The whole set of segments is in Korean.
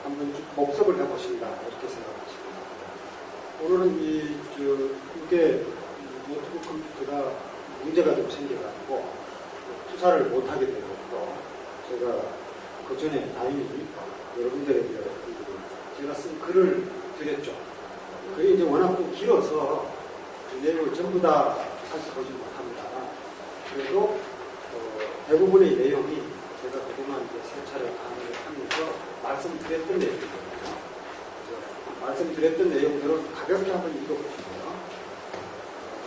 한번 쭉 복습을 해보신다 이렇게 생각하십니다. 오늘은 이게 노트북 컴퓨터가 문제가 좀 생겨가지고 투사를 못하게 되고 제가 그 전에 다행히 여러분들에게 제가 쓴 글을 드렸죠. 그게 이제 워낙 좀 길어서 그 내용을 전부 다 살펴보지 못합니다. 그래도 대부분의 내용이 제가 그동안 이제 세 차례 강의를 하면서 말씀드렸던 내용이거든요. 말씀드렸던 내용들을 가볍게 한번 읽어보시고요.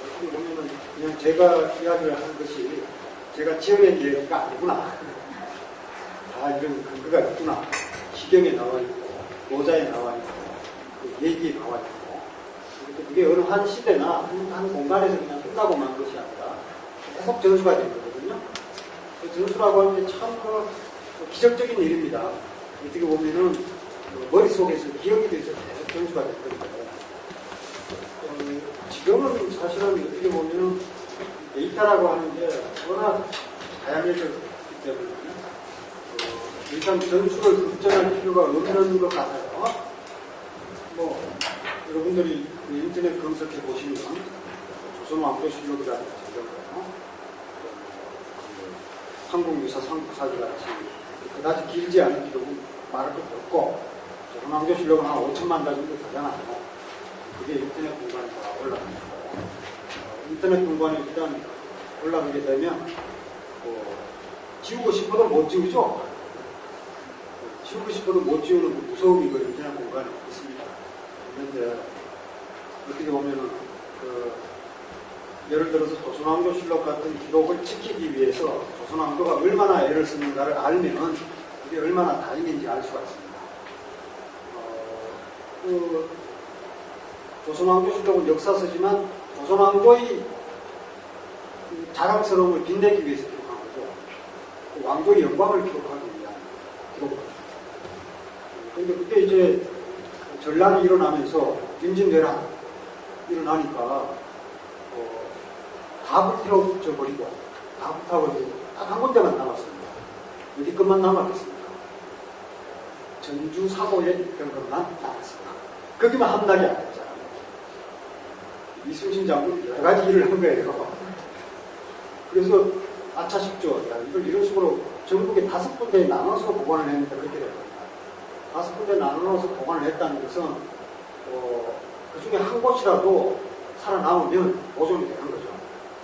어떻게 보면은 그냥 제가 이야기를 하는 것이 제가 지어낸 얘기가 아니구나. 다 이런 근거가 있구나. 시경에 나와 있고, 노자에 나와 있고, 얘기에 나와 있고. 그게 어느 한 시대나 한 공간에서 그냥 끝나고 만 것이 아니라 계속 전수가 된 거거든요. 그 전수라고 하는 게 참 기적적인 일입니다. 어떻게 보면은 머릿속에서 기억이 돼서 계속 전수가 됐거든요. 지금은 사실은 어떻게 보면은 데이터라고 하는 게 워낙 다양해졌기 때문에 일단 전수를 급전할 필요가 없는 것 같아요. 여러분들이 인터넷 검색해 보시면 조선왕조실록이라든지 이런 거, 한국유사 상부사기 같이 그다지 길지 않은 기록은 말할 것도 없고 조선왕조실록은 한 5천만 자 정도 되잖아요. 그게 인터넷 공간에 다 올라갑니다. 인터넷 공간에 일단 올라가게 되면 지우고 싶어도 못 지우죠. 지우고 싶어도 못 지우는 무서움이 그 인터넷 공간에 있습니다. 그런데 어떻게 보면은 예를 들어서 조선왕조실록 같은 기록을 지키기 위해서 조선왕조가 얼마나 애를 쓰는가를 알면 그게 얼마나 다행인지 알 수가 있습니다. 조선왕조실록은 역사서지만 조선왕조의 자랑스러움을 빛내기 위해서 기록한 거죠. 왕조의 영광을 기록하기 위한 기록입니다. 그런데 그때 이제 전란이 일어나면서 임진왜란 일어나니까 다 불태워져 버리고 다 불타버리고 딱 한 군데만 남았습니다. 어디 것만 남았겠습니까? 전주 사고에 있던 것만 남았습니다. 거기만 함락이 안 됐잖아요. 이순신 장군 여러 가지 일을 한 거예요. 그래서 아차 싶죠. 이걸 이런 식으로 전국에 5군데에 나눠서 보관을 했는데 그렇게 된 겁니다. 5군데 나눠서 보관을 했다는 것은 그 중에 한 곳이라도 살아남으면 보존이 되는 거죠.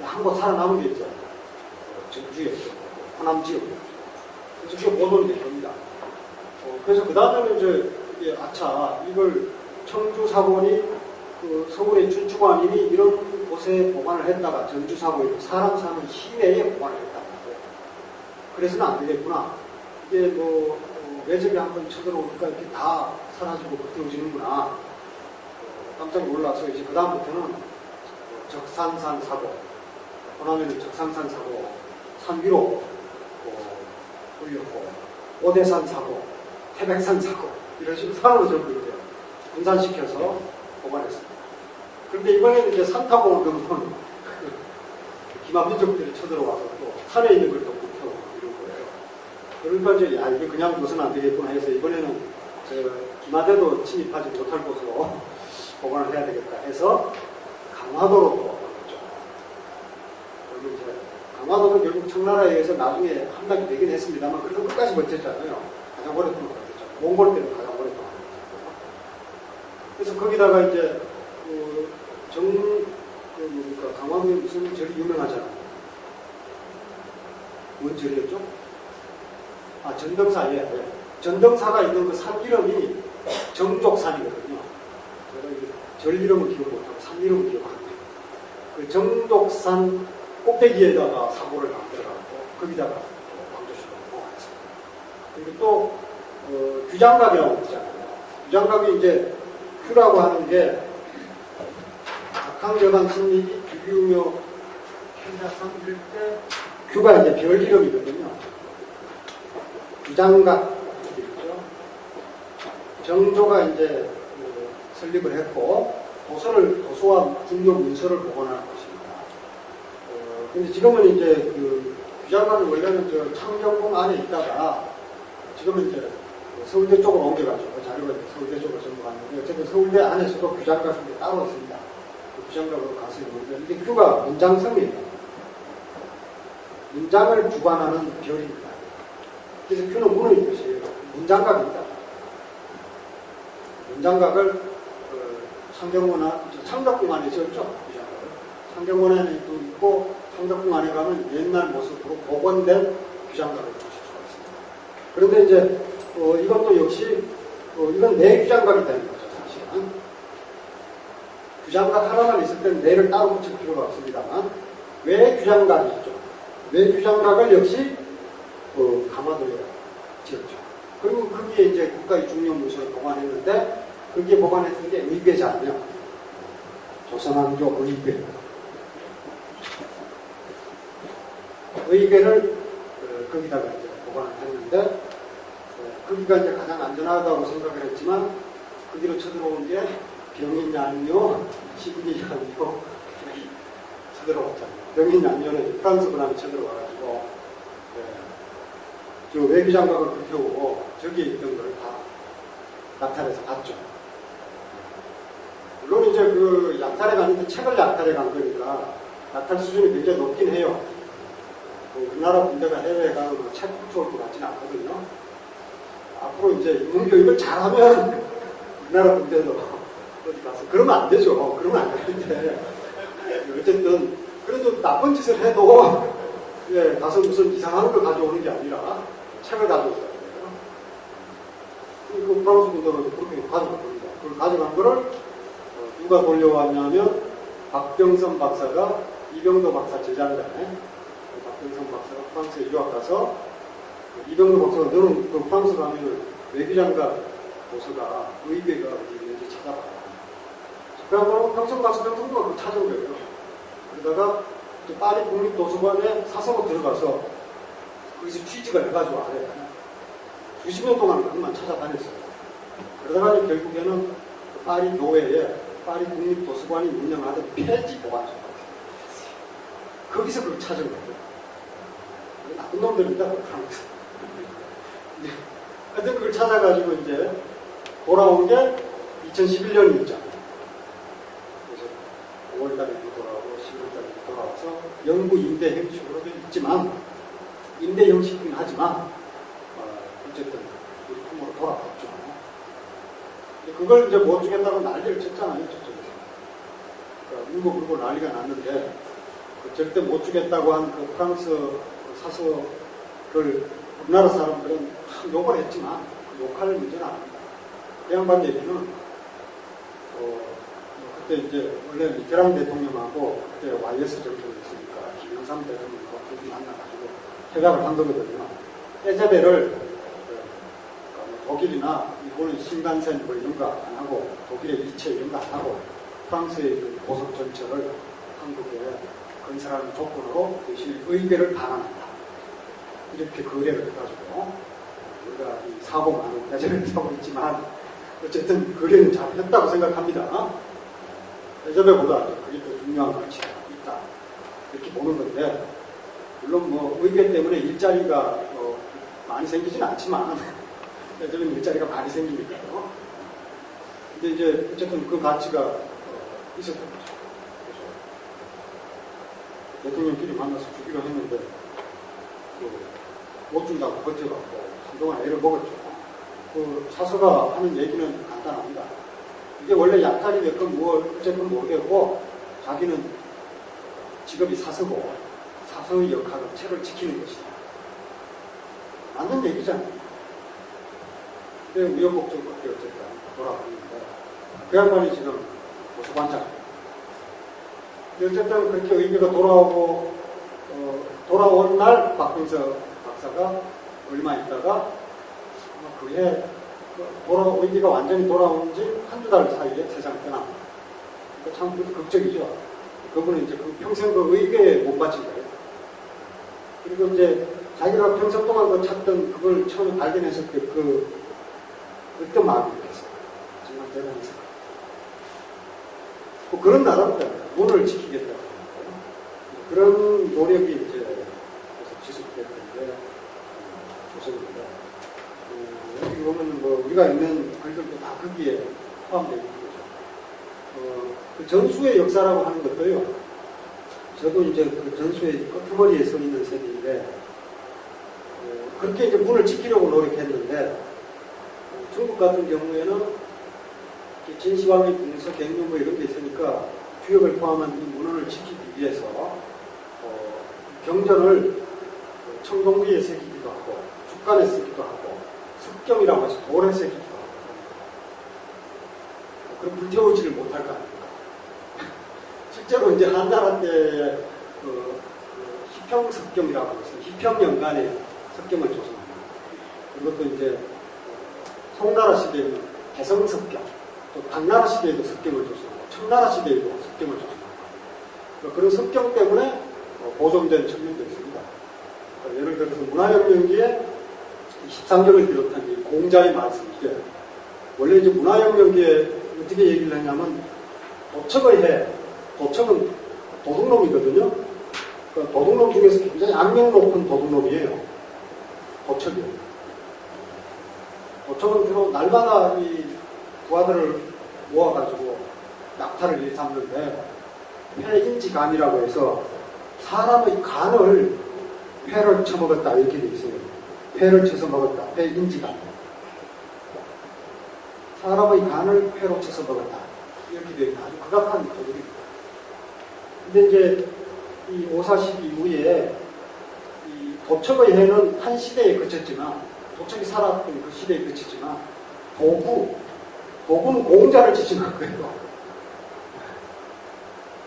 한 곳 살아남은 게 있잖아요. 전주였죠. 호남 지역이었죠. 그래서 그게 보존이 된 겁니다. 그래서 그 다음에는 이제 아차 이걸 청주 사본이 서울의 춘추관이 이런 곳에 보관을 했다가 전주 사본이 사람 사는 시내에 보관을 했다고 하고 그래서는 안 되겠구나. 이게 외적이 한번 쳐들어오니까 이렇게 다 사라지고 불태워지는구나. 깜짝 놀라서 이제 그 다음부터는 적산산 사고, 호남에는 적산산 사고, 산 위로 올렸고, 오대산 사고, 태백산 사고 이런 식으로 산으로 전부 이제 분산시켜서 보관했습니다. 그런데 이번에는 이제 산 타고 오면 기만민족들이 쳐들어와서 또 산에 있는 걸 또 불태우고 이런 거예요. 그러니까 이제 이게 그냥 둬서는 안 되겠구나 해서 이번에는 기마대도 침입하지 못할 곳으로 보관을 해야 되겠다 해서 강화도로 또 왔죠. 그리고 이제 강화도는 결국 청나라에 의해서 나중에 함락이 되긴 했습니다만 그래도 끝까지 버텼잖아요. 가장 오랫동안 버텼죠. 몽골 때는 가장 오랫동안 버텼고. 그래서 거기다가 이제 강화도에 무슨 절이 유명하잖아요. 뭔 절이었죠? 전등사, 예. 전등사가 있는 그 산 이름이 정족산이거든요. 제가 절 이름을 기억 못하고 산 이름을 기억합니다. 그 정족산 꼭대기에다가 사고를 만들어갖고 거기다가 왕조실록을 보관했습니다. 그리고 또 규장각이라고 있잖아요. 규장각이 이제 규라고 하는 게 각항여관 신리기 규규묘 현자상 이럴 때 규가 이제 별 이름이거든요. 규장각 있죠. 정조가 이제 설립을 했고 도서와 중요 문서를 보관하는 곳입니다. 근데 지금은 이제 그 규장각은 원래는 저 창경궁 안에 있다가 지금은 이제 서울대 쪽으로 옮겨가지고 그 자료가 서울대 쪽으로 전부 갔는데 어쨌든 서울대 안에서도 규장각 이 따로 있습니다. 그 규장각으로 가서 있는데 이게 큐가 문장성이에요. 문장을 주관하는 별입니다. 그래서 큐는 문의 뜻이에요. 문장각이 있다. 문장각을 창경원 창덕궁 안에 지었죠. 창경원 안에 있고 창덕궁 안에 가면 옛날 모습으로 복원된 규장각을 보실 수가 있습니다. 그런데 이제 이것도 역시 이건 내 규장각이 되는 거죠. 사실은 규장각 하나만 있을 때는 내를 따로 붙일 필요가 없습니다만 외 규장각이 있죠. 외 규장각을 역시 강화도에 지었죠. 그리고 거기에 이제 국가의 중요한 문서를 보관했는데 거기에 보관했던 게 의궤자며 조선왕조 의궤. 의궤를 거기다가 이제 보관을 했는데 거기가 이제 가장 안전하다고 생각을 했지만 거기로 쳐들어온 게 병인양요, 식민양요 쳐들어왔잖아요. 병인양요는 프랑스 군함이 쳐들어와가지고 저 외교장각을 불태우고 저기에 있던 걸 다 약탈해서 갔죠. 물론 이제 그 약탈에 갔는데 책을 약탈해 간 거니까 약탈 수준이 굉장히 높긴 해요. 우리나라 군대가 해외에 가면 책 훔쳐올 것 같지는 않거든요. 앞으로 이제 인문교육을 잘하면 우리나라 군대도 어디 가서 그러면 안 되죠. 그러면 안 되는데 어쨌든 그래도 나쁜 짓을 해도 가서 무슨 이상한 걸 가져오는 게 아니라 책을 가져오는 거예요. 그 프랑스 군대도 그렇게 가져간 겁니다. 그걸 가져간 거를 누가 돌려왔냐면 박병선 박사가 이병도 박사 제자인데 박병선 박사가 프랑스에 유학 가서 이병도 박사가 너는 그 프랑스 가면 외교장관 도서가 의궤가 어디 있는지 찾아봐. 그래서 평생 가서 평생도가 그걸 찾은 거예요. 그러다가 파리 국립도서관에 사서로 들어가서 거기서 취직을 해가지고 아래 20년 동안 그것만 찾아다녔어요. 그러다가 결국에는 파리 교회에 파리 국립도서관이 운영하던 폐지 보관소가 거기서 그걸 찾은 거예요. 나쁜 놈들입니다. 하여튼 그걸 찾아가지고 이제 돌아온 게 2011년이죠. 그래서 5월달에 돌아오고 11월달에 돌아와서 영구 임대 형식으로도 있지만 임대 형식이긴 하지만 어쨌든 우리 품으로 돌아왔죠. 그걸 이제 못 주겠다고 난리를 쳤잖아요. 저쪽에서. 그러니까 울고 난리가 났는데 절대 못 주겠다고 한 그 프랑스 사서를 우리나라 사람들은 욕을 했지만 욕할 문제는 아닙니다. 그 양반 얘기는 그때 이제 원래 미테랑 대통령하고 그때 YS 정권이었으니까 김영삼 대통령하고 둘이 만나가지고 협약을 한 거거든요. 에제베를 독일이나 일본의 신간센 뭐 이런 거 안 하고 독일의 이체 이런 거 안 하고 프랑스의 그 고속 전철을 한국에 건설하는 조건으로 대신 의궤를 반환한다. 이렇게 거래를 해가지고 우리가 이 사고 많은 에제베를 타고 있지만 어쨌든 거래는 잘 했다고 생각합니다. 에제베보다 그게 더 중요한 가치가 있다. 이렇게 보는 건데 물론 뭐 의궤 때문에 일자리가 많이 생기진 않지만 에제베는 일자리가 많이 생기니까요. 근데 이제 어쨌든 그 가치가 있었던 거죠. 대통령끼리 만나서 주기로 했는데 못 준다고 버텨갖고 한동안 애를 먹었죠. 그 사서가 하는 얘기는 간단합니다. 이게 원래 약탈이 됐건 어쨌든 모르겠고 자기는 직업이 사서고 사서의 역할은 책을 지키는 것이다. 맞는 얘기잖아요. 근데 우여곡절 끝에 어쨌든 돌아왔는데 그 양반이 지금 도서관장. 어쨌든 그렇게 의궤가 돌아온 날 박병서 박사가 얼마 있다가 그해 의궤가 완전히 돌아온 지 한두 달 사이에 세상을 떠납니다. 그러니까 참 극적이죠. 그분은 이제 평생 그 의궤에 못 바친 거예요. 그리고 이제 자기가 평생 동안 찾던 그걸 처음에 발견했을 때 어떤 마음이 있겠어요. 정말 대단했어요. 뭐 그런 나라입니다. 문을 지키겠다고. 그런 노력이 이제 계속 지속됐던 게 조선입니다. 보면 뭐 우리가 읽는 글들도 다 거기에 포함되어 있는 거죠. 그 전수의 역사라고 하는 것도요. 저도 이제 그 전수의 끄트머리에 서 있는 세대인데 그렇게 이제 문을 지키려고 노력했는데 중국 같은 경우에는 진시황이 분서 갱년 뭐 이런 게 있으니까 주역을 포함한 이 문헌을 지키기 위해서 경전을 청동기에 새기기도 하고 죽간에 쓰기도 하고 습경이라고 해서 돌에 새기기도 하고 그럼 불태우지를 못할 거 아닙니까? 실제로 이제 한나라 때 희평습경이라고 해서 희평연간에 습경을 조성합니다. 그것도 이제 송나라 시대에는 개성습경, 또 당나라 시대에도 습경을 조성하고 청나라 시대에도 습경을 조성하고 그런 습경 때문에 보존된 측면도 있습니다. 예를 들어서 문화혁명기에 13경을 비롯한 이 공자의 말씀인데 원래 이제 문화혁명기에 어떻게 얘기를 하냐면 도척의 해, 도척은 도둑놈이거든요. 그러니까 도둑놈 중에서 굉장히 악명 높은 도둑놈이에요. 도척이요. 도척은 주로 날마다 이 부하들을 모아가지고 낙타를 일삼는데 폐인지간이라고 해서 사람의 간을 회를 쳐먹었다 이렇게 돼 있어요. 회를 쳐서 먹었다. 폐인지간. 사람의 간을 회로 쳐서 먹었다. 이렇게 돼 있다. 아주 극악한 도둑입니다. 근데 이제 이 오사시기 이후에 이 도척의 해는 한 시대에 그쳤지만 도척이 살았던 그 시대에 그쳤지만 도구는 공자를 지칭한 거예요.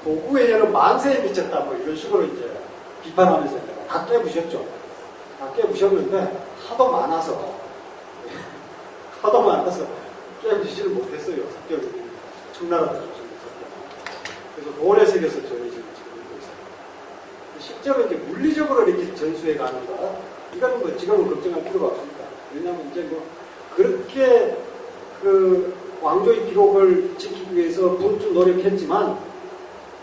도구의 해는 만세에 미쳤다 뭐 이런 식으로 이제 비판하면서 다 깨부셨죠. 다 깨부셨는데 하도 많아서 깨부시지를 못했어요. 습격이 청나라도 조선했었고 그래서 돌에 새겨서 저희 지금 읽고 있어요. 실제로 이제 물리적으로 이렇게 전수해 가는 거 이거는 뭐 지금은 걱정할 필요가 없습니다. 왜냐하면 이제 뭐 그렇게 그 왕조의 기록을 지키기 위해서 분투 노력했지만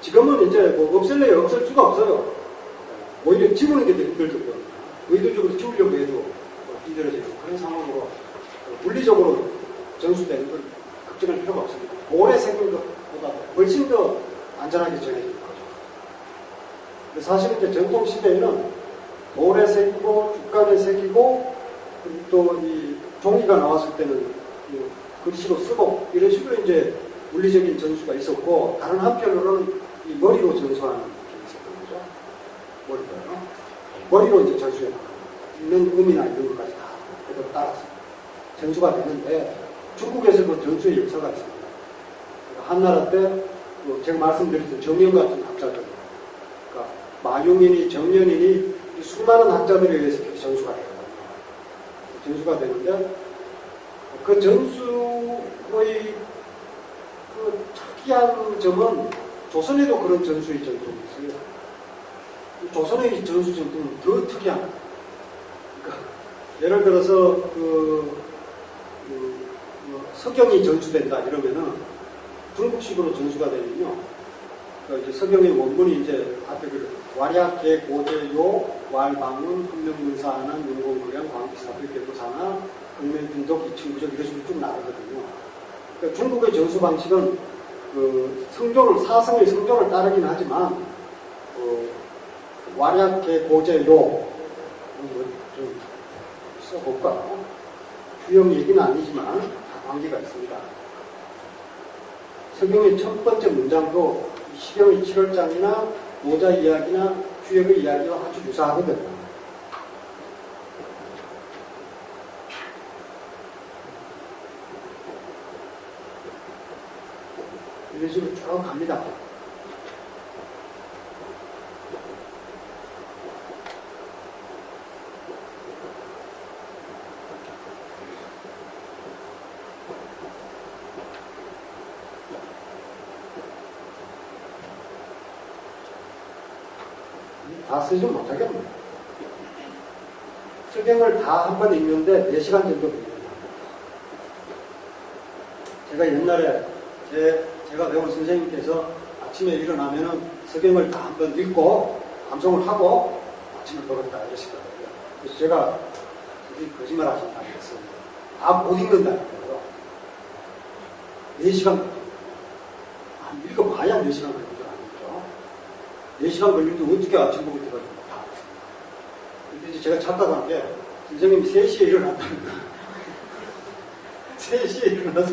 지금은 이제 뭐 없을 수가 없어요. 오히려 지우는 게 더 힘들거든요. 의도적으로 지우려고 해도 힘들어지는 그런 상황으로 물리적으로 전수되는 걸 걱정할 필요가 없습니다. 돌에 새긴 것보다 훨씬 더 안전하게 전해지는 거죠. 사실 이제 전통 시대에는 돌에 새기고 죽간에 새기고 또 이 종이가 나왔을 때는 글씨로 쓰고 이런 식으로 이제 물리적인 전수가 있었고 다른 한편으로는 이 머리로 전수하는 게 있었던 거죠. 머리로 이제 전수해 나가는 있는 음이나 이런 것까지 다 그대로 따라서 전수가 되는데 중국에서도 전수의 역사가 있습니다. 한나라 때 제가 말씀드렸던 정연 같은 학자들 그러니까 마용인이 정연인이 수많은 학자들에 의해서 전수가 돼요. 전수가 되는데 그 전수의 그 특이한 점은 조선에도 그런 전수의 전통이 있어요. 조선의 전수 전통은 더 특이한 그러니까 예를 들어서 서경이 전수된다 이러면은 중국식으로 전수가 되면요. 그러니까 이제 서경의 원문이 이제 앞에 와략계 고제요 왈방문 훈명문사나 윤공구량 광기사불계도사나 극면균독 이층부적 이런 식으로 쭉 나가거든요. 그러니까 중국의 전수 방식은 사성의 성종을 따르긴 하지만 와략계 고제요 좀 써볼까? 주요 얘기는 아니지만 다 관계가 있습니다. 서경의 첫 번째 문장도 시경의 7월장이나 노자 이야기나 주역의 이야기와 아주 유사하거든요. 이런 식으로 쭉 갑니다. 다 쓰지 못하겠네요. 서경을 다 한 번 읽는데 4시간 정도 걸립니다. 제가 옛날에 제가 배운 선생님께서 아침에 일어나면은 서경을 다 한 번 읽고 암송을 하고 아침을 먹었다 이러시더라고요. 그래서 제가 거짓말 하신다고 했어요. 다 못 읽는다는 거예요. 4시간 읽어봐야 4시간 걸리는 줄 아니죠. 4시간 걸리는데 어떻게 아침부터 해가지고 다 근데 이제 제가 착각한 게 선생님이 3시에 일어났다는 거예요. 3시에 일어나서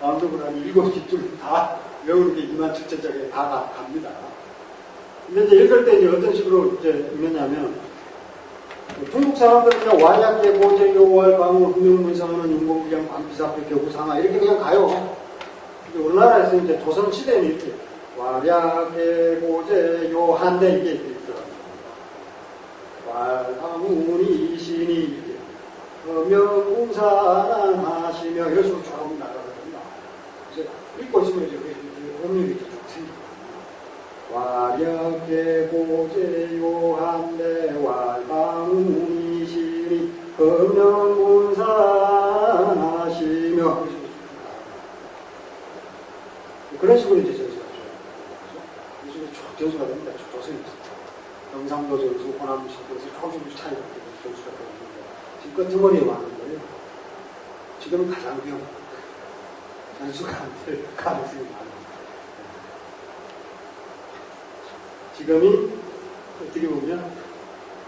암독을 한 7시쯤 다 외우는 게 27,000장에 다 갑니다. 근데 이제 읽을 때 이제 어떤 식으로 이제 읽느냐면, 중국 사람들은 그냥 와약계 고제 요월 방울 금융문상하는 윤공부장 관비사표 교부상하 이렇게 그냥 가요. 우리나라에서 이제 조선시대는 이렇게 와약계 고제 요한대 이게 있더라고요. war방울이 이신이 명공사랑하시며 이런 식으로 조금 나가거든요. 그래서 읽고 있으면 이제 음력이 쭉 생기거든요. 와력계 고제 요한대 war방울이시니 명공사랑하시며 그런 식으로 이제 전수가 돼요. 그런 식으로 쭉 전수가 됩니다. 조선이 경상도 전수, 호남 전수, 조금씩 차이가 전수가 되는데 지금 끄트머리에 많은 거예요. 지금은 가장 위험합니다. 전수가 안 될 가능성이 많아요. 지금이 어떻게 보면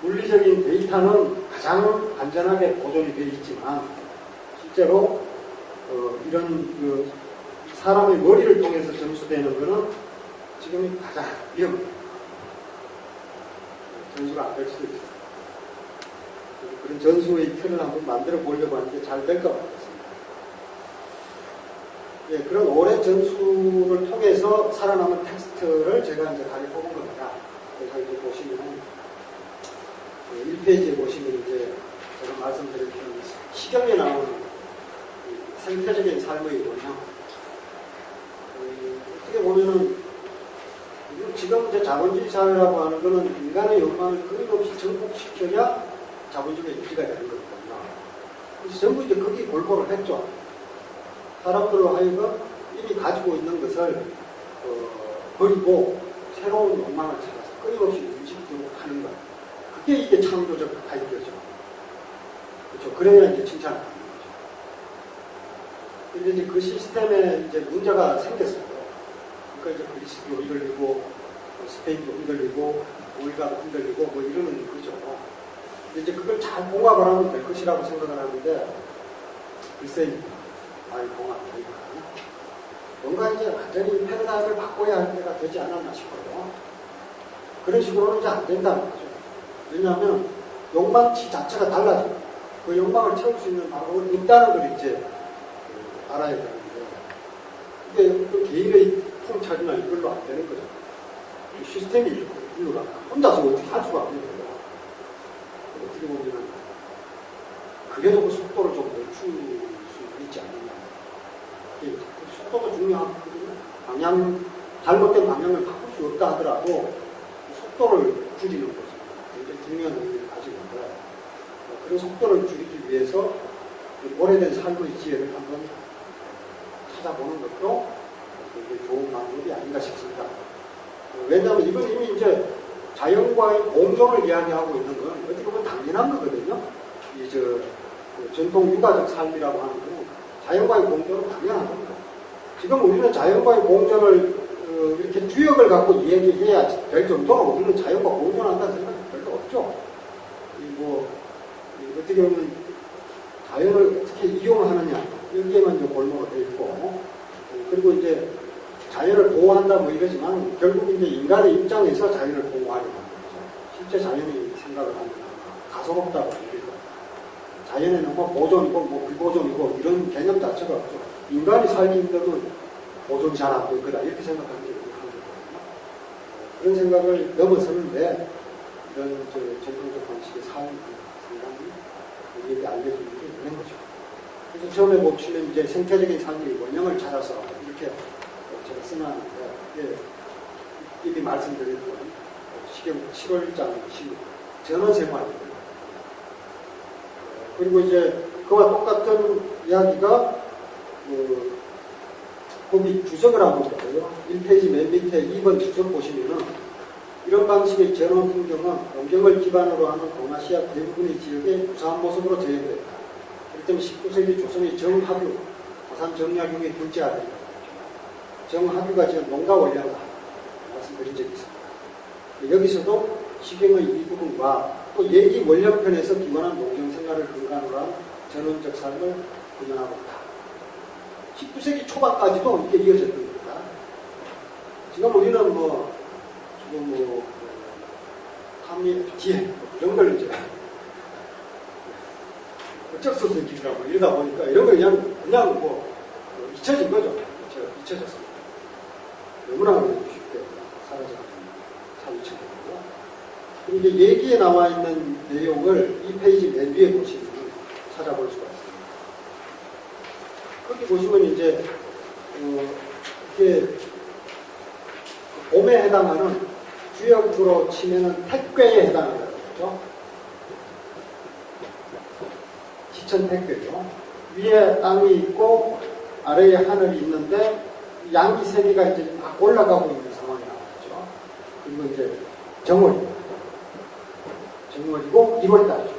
물리적인 데이터는 가장 안전하게 보존이 되어 있지만 실제로 이런 사람의 머리를 통해서 전수되는 것은 지금이 가장 위험합니다. 전수가 안 될 수도 있어요. 그런 전수의 틀을 한번 만들어 보려고 하는데 잘 될 것 같습니다. 예, 그런 오랜 전수를 통해서 살아남은 텍스트를 제가 이제 다시 뽑은 겁니다. 그래서 이제 보시면 1페이지에 보시면 이제 제가 말씀드렸던 시경에 나오는 생태적인 삶의 원형. 어떻게 보면은 지금 이제 자본주의 사회라고 하는 거는 인간의 욕망을 끊임없이 정복시켜야 자본주의가 유지가 되는 거거든요. 그래서 전부 이제 거기에 골고루 했죠. 사람들로 하여금 이미 가지고 있는 것을 버리고 새로운 욕망을 찾아서 끊임없이 움직이도록 하는 것. 그게 이게 창조적 아이디어죠. 그렇죠. 그래야 이제 칭찬을 받는 거죠. 근데 이제 그 시스템에 이제 문제가 생겼어요. 그러니까 이제 그리스도 흔들리고 스페인도 흔들리고 우리가 흔들리고 뭐 이러는 거죠. 근데 이제 그걸 잘 봉합을 하면 될 것이라고 생각을 하는데 글쎄 많이 봉합되니까 뭔가 이제 완전히 패러다임을 바꿔야 할 때가 되지 않았나 싶어요. 그런 식으로는 이제 안 된다는 거죠. 왜냐하면 욕망치 자체가 달라져요. 그 욕망을 채울 수 있는 방법은 있다는 걸 이제 알아야 되는데 이게 그 개인의 통찰이나 이걸로 안 되는 거죠. 시스템이 이유가 혼자서 어떻게 할 수가 없는 거예요. 어떻게 보면 그래도 그 속도를 좀 늦출 수 있지 않느냐. 속도가 중요하거든요. 잘못된 방향을 바꿀 수 없다 하더라도 속도를 줄이는 거죠. 굉장히 중요한 의미를 가지고 있는데 그런 속도를 줄이기 위해서 오래된 삶의 지혜를 한번 찾아보는 것도 굉장히 좋은 방법이 아닌가 싶습니다. 왜냐하면 이건 이미 이제 자연과의 공존을 이야기하고 있는 건 어떻게 보면 당연한 거거든요. 전통 육아적 삶이라고 하는 건 자연과의 공존은 당연한 겁니다. 지금 우리는 자연과의 공존을 이렇게 주역을 갖고 얘기해야 될 정도로 우리는 자연과 공존한다는 생각이 별로 없죠. 어떻게 보면 자연을 어떻게 이용하느냐 여기에만 이제 골목으로 되어 있고 그리고 이제 자연을 보호한다 뭐 이러지만 결국 이제 인간의 입장에서 자연을 보호하려고 하는 거죠. 실제 자연이 생각을 하면 가소롭다고 얘기해요. 자연에는 뭐 보존이고 뭐 불보존이고 이런 개념 자체가 없죠. 인간이 살기 힘들면 보존이 잘 안 될 거다 이렇게 생각하는 게 거거든요. 그런 생각을 넘어서는데 이런 전통적 방식의 삶 상당히 우리에게 알려주는 게 그런 거죠. 그래서 처음에 보시면 이제 생태적인 삶의 원형을 찾아서 이렇게 제가 써놨는데 이미 말씀드렸던 시경 7월장 전원생활입니다. 그리고 이제 그와 똑같은 이야기가 거기 주석을 하고 있어요. 1페이지 맨 밑에 2번 주석 보시면은 이런 방식의 전원 풍경은 농경을 기반으로 하는 동아시아 대부분의 지역의 유사한 모습으로 재현됐다. 이렇게 그때는 19세기 조선의 정하규, 화산 정약용의 둘째 아들이라고 했죠. 정하규가 지금 농가 원량을 말씀드린 적이 있습니다. 여기서도 시경의 이 부분과 또 얘기 원령편에서 기원한 농경 생활을 근간으로 한 전원적 삶을 구현하고 있다. 19세기 초반까지도 이게 이어졌던 겁니다. 지금 우리는 지금 뒤에 이런 걸 이제 어쩔 수 없는 길이라고 이러다 보니까 이런 거 그냥 잊혀진 거죠. 잊혀졌습니다. 너무나 쉽게 사라져가지고 참 잊혀졌고요. 그리고 이제 얘기에 나와 있는 내용을 이 페이지 맨 위에 보시면 찾아볼 수가 있습니다. 거기 보시면 이제 이게 봄에 해당하는 주역으로 치면은 택괴에 해당한다고 그러죠. 지천 택괴죠. 위에 땅이 있고 아래에 하늘이 있는데 양기 세 개가 이제 막 올라가고 있는 상황이 나왔죠. 그리고 이제 정월이고 1월달이죠.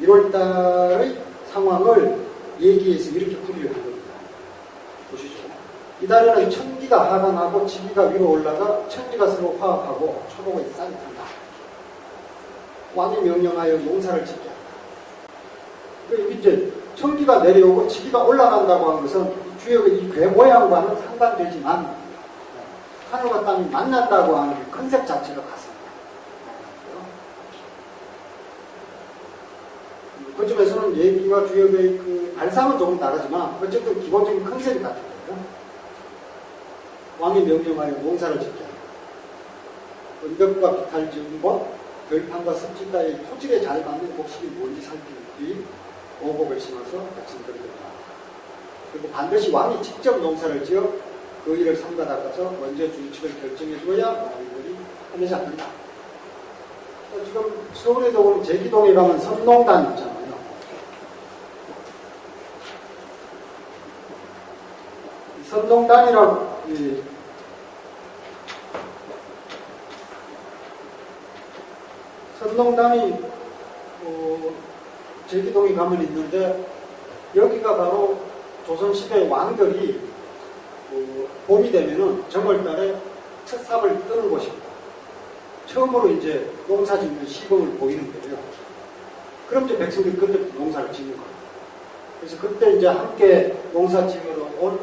1월달의 상황을 얘기해서 이렇게 풀이를 한 겁니다. 보시죠. 이달에는 천기가 하강하고 지기가 위로 올라가 천지가 서로 화합하고 초록의 쌀이 탄다. 왕이 명령하여 농사를 짓게 한다. 그러니까 이제 천기가 내려오고 지기가 올라간다고 한 것은 주역의 이 괴 모양과는 상반되지만 하늘과 땅이 만난다고 하는 컨셉 자체가 같습니다. 그 점에서는 얘기와 주역의 그 발상은 조금 다르지만 어쨌든 기본적인 컨셉이 같은 거예요. 왕이 명령하여 농사를 짓게 한다. 언덕과 비탈 지은 곳, 들판과 습지 따위 토질에 잘 맞는 곡식이 뭔지 살핀 뒤 오곡을 심어서 백성들에게 나간다. 그리고 반드시 왕이 직접 농사를 지어 그 일을 삼가닦아서 먼저 주식을 결정해줘야 농민들이 하면서 안 된다. 지금 서울에도 오늘 제기동에 가면 선농단 있잖아요. 선농단이라고 선농단이 제기동에 가면 있는데 여기가 바로 조선시대 왕들이 봄이 되면은 정월달에 첫 삽을 뜨는 곳입니다. 처음으로 이제 농사 짓는 시범을 보이는 거예요. 그럼 이제 백성들이 그때 농사를 짓는 거예요. 그래서 그때 이제 함께 농사 지으러 온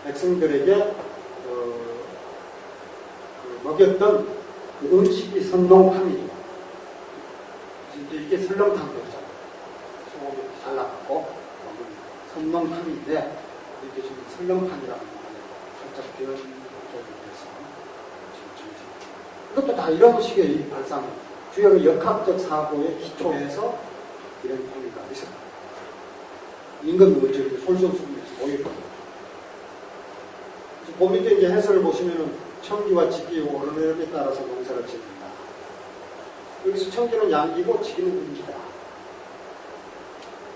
백성들에게 먹였던 그 음식이 선농탕이죠. 그래서 이제 이게 설렁탕이잖아요. 소금이 잘 나가고 선농탕인데 이렇게 지금 설렁탕이라는 살짝 변 쪽이 돼서 이것도 다 이런 식의 발상, 주역의 역학적 사고의 기초에서 이런 행위가 있었다. 임금 물질이 솔선수범해서 보일 겁니다. 그 밑에 이제 해설을 보시면은 청기와 지기 오름에 따라서 농사를 짓는다. 여기서 청기는 양기고 지기는 음기다.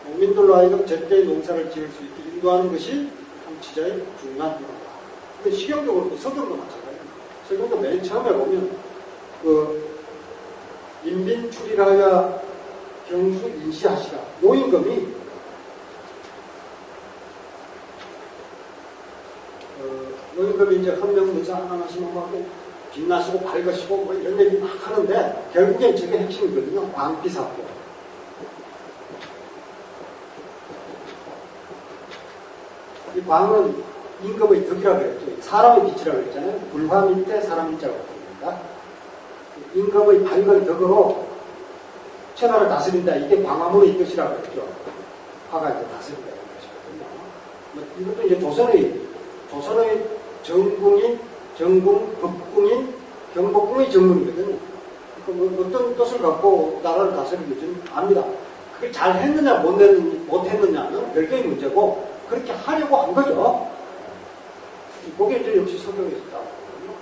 농민들로 하여금 제때 농사를 지을 수 있게 인도하는 것이 통치자의 중요한 일이다. 근데 시경적으로 서경도 마찬가지입니다. 서경도 맨 처음에 보면 인빈출이라야 경수 인시하시라. 노임금이 노임금이 이제 헌명문사 하나하시면 하고 빛나시고 밝으시고 뭐 이런 얘기 막 하는데 결국엔 저게 핵심이거든요. 광피사고. 이 광은 임금의 덕이라고 그랬죠. 사람의 빛이라고 그랬잖아요. 불화 밑에 사람 밑자라고 그럽니다. 임금의 밝은 덕으로 천하를 다스린다. 이게 광화문의 뜻이라고 그랬죠. 화가 이제 다스린다. 이런 것이거든요. 이것도 이제 조선의 정궁인, 정궁, 법궁인, 경복궁의 정궁이거든요. 그러니까 어떤 뜻을 갖고 나라를 다스리는지 압니다. 그걸 잘 했느냐, 못 했느냐는 별개의 문제고, 그렇게 하려고 한 거죠. 그게 이제 역시 서경에서 나왔거든요.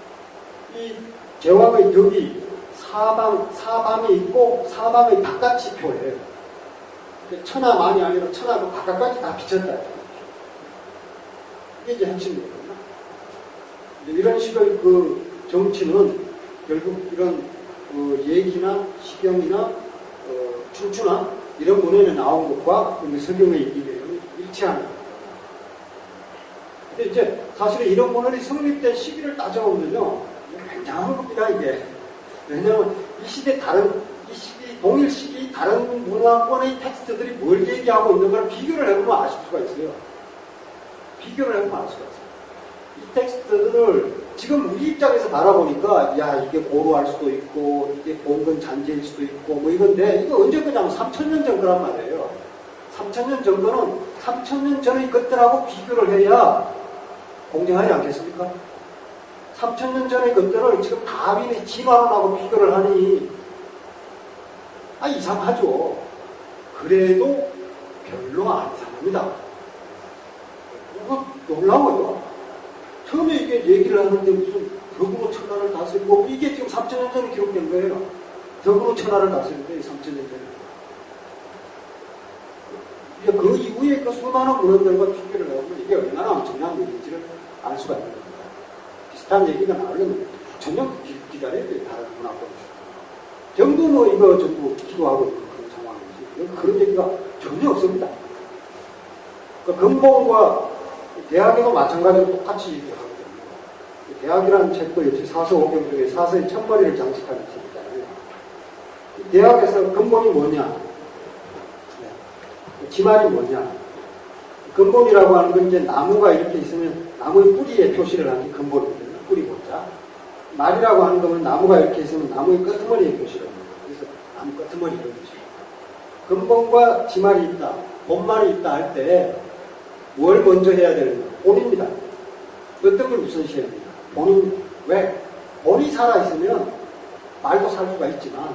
이 제왕의 덕이 사방에 있고, 사방의 바깥이 표해요. 천하만이 아니라 천하고 바깥까지 다 비쳤다. 이게 이제 핵심이거든요. 이런 식의 그 정치는 결국 이런 얘기나 시경이나 춤추나 이런 문헌에 나온 것과 성경의 이기를 일치하는 겁니다. 근데 이제 사실은 이런 문헌이 성립된 시기를 따져보면요, 굉장한 겁니다, 이게. 왜냐하면 이 시기, 동일 시기 다른 문화권의 텍스트들이 뭘 얘기하고 있는 걸 비교를 해보면 아실 수가 있어요. 비교를 해보면 알 수가 있어요. 이 텍스트들을 지금 우리 입장에서 바라보니까, 야, 이게 고루할 수도 있고, 이게 봉건 잔재일 수도 있고, 뭐 이건데, 이거 언제 거냐면 3,000년 전 거란 말이에요. 3,000년 전 거는 3,000년 전의 것들하고 비교를 해야 공정하지 않겠습니까? 3,000년 전의 것들을 지금 다윈의 진화론하고 비교를 하니, 이상하죠. 그래도 별로 안 이상합니다. 놀라워요. 처음에 이게 얘기를 하는데 무슨 덕으로 천하를 다스리고, 이게 지금 3,000년 전에 기록된 거예요. 덕으로 천하를 다스리는데 3,000년 전에. 그 이후에 그 수많은 문헌들과 비교를 해보면 이게 얼마나 엄청난 일인지를 알 수가 있는 겁니다. 비슷한 얘기가 나오려면 전혀 기다려야 돼요. 다른 문화권. 전부 뭐 이거 전부 기도하고 있는 그런 상황이지. 그런 얘기가 전혀 없습니다. 그 근본과 대학에도 마찬가지로 똑같이 얘기하거든요. 대학이라는 책도 역시 사서오경 중에 사서의 첫머리를 장식하는 책이잖아요. 대학에서 근본이 뭐냐? 지말이 뭐냐? 근본이라고 하는 건 이제 나무가 이렇게 있으면 나무의 뿌리에 표시를 하는 게 근본이거든요. 뿌리 보자. 말이라고 하는 거는 나무가 이렇게 있으면 나무의 끄트머리에 표시를 합니다. 그래서 나무 끄트머리 이런 뜻이에요. 근본과 지말이 있다, 본말이 있다 할 때 뭘 먼저 해야 되느냐? 본입니다. 어떤 걸 우선시해야 됩니다. 본인. 왜? 본이 살아있으면 말도 살 수가 있지만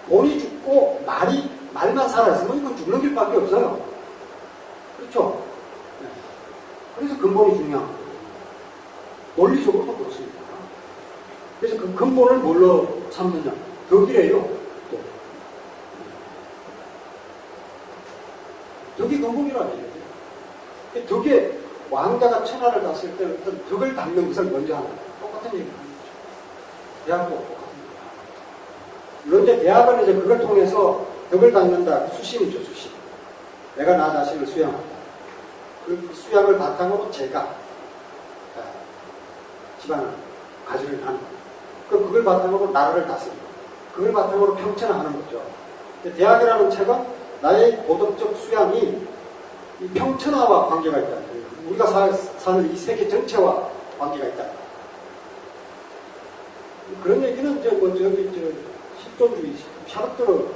본이 죽고 말만 살아있으면 이건 죽는 길밖에 없어요. 그렇죠? 네. 그래서 근본이 중요한 거예요. 논리적으로도 그렇습니다. 그래서 그 근본을 뭘로 삼느냐? 덕이래요. 덕이 근본이라는 얘기예요. 덕에 왕자가 천하를 다스릴 때 어떤 덕을 닦는 것을 먼저 하는 거예요. 똑같은 얘기를 하는 거죠. 대학도 똑같은 얘기예요. 물론 이제 대학은 이제 그걸 통해서 덕을 닦는다. 수심이죠, 수심. 내가 나 자신을 수양한다. 그 수양을 바탕으로 제가 집안을 가지를 하는 거예요. 그걸 바탕으로 나라를 다스리고, 그걸 바탕으로 평천하는 거죠. 대학이라는 책은 나의 도덕적 수양이 이 평천화와 관계가 있다는 거예요. 우리가 사는 이 세계 전체와 관계가 있다는 거예요. 그런 얘기는 이제 뭐 실존주의, 샤르트르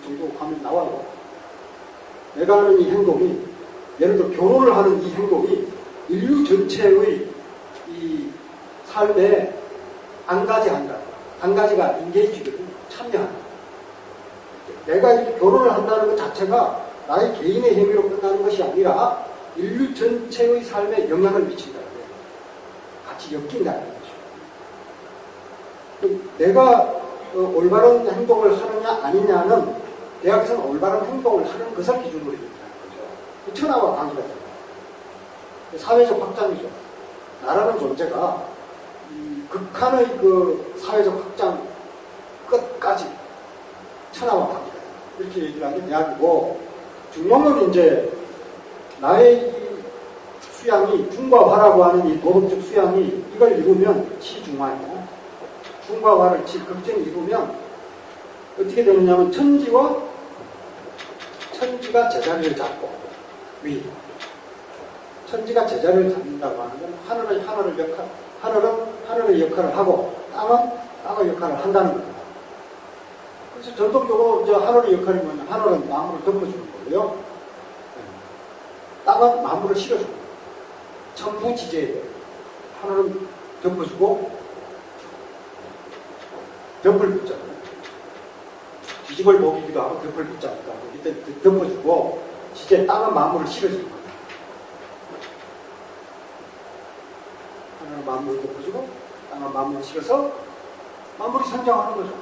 정도 가면 나와요. 내가 하는 이 행동이, 예를 들어 결혼을 하는 이 행동이 인류 전체의 이 삶에 한 가지가 인게이지거든요. 참여하는. 내가 이렇게 결혼을 한다는 것 자체가 나의 개인의 행위로 끝나는 것이 아니라 인류 전체의 삶에 영향을 미친다는 거예요. 같이 엮인다는 거죠. 내가 올바른 행동을 하느냐 아니냐는 대학에서는 올바른 행동을 하는 것을 기준으로 얘기하는 거죠. 천하와 관계가 됩니다. 사회적 확장이죠. 나라는 존재가 극한의 그 사회적 확장 끝까지 천하와 관계가 됩니다. 이렇게 얘기를 하는 게 대학이고, 중용은 이제 나의 수양이 중과 화라고 하는 이 도덕적 수양이 이걸 이루면 치중화예요. 중과 화를 극정히 이루면 어떻게 되느냐면 천지가 제자리를 잡고 천지가 제자리를 잡는다고 하는 건 하늘은 하늘의 역할을 하고 땅은 땅의 역할을 한다는 겁니다. 그래서 전통적으로 이제 하늘의 역할이 뭐냐? 하늘은 만물을 덮어주는 거고요. 땅은 만물을 실어주는 거예요. 천부지제예요. 하늘은 덮어주고 덮을 붙잖아요. 뒤집을 먹이기도 하고 덮을 붙자기도 하고 이때 덮어주고 지제 땅은 만물을 실어주는 거예요. 하늘은 만물을 덮어주고 땅은 만물을 실어서 만물이 성장하는 거죠.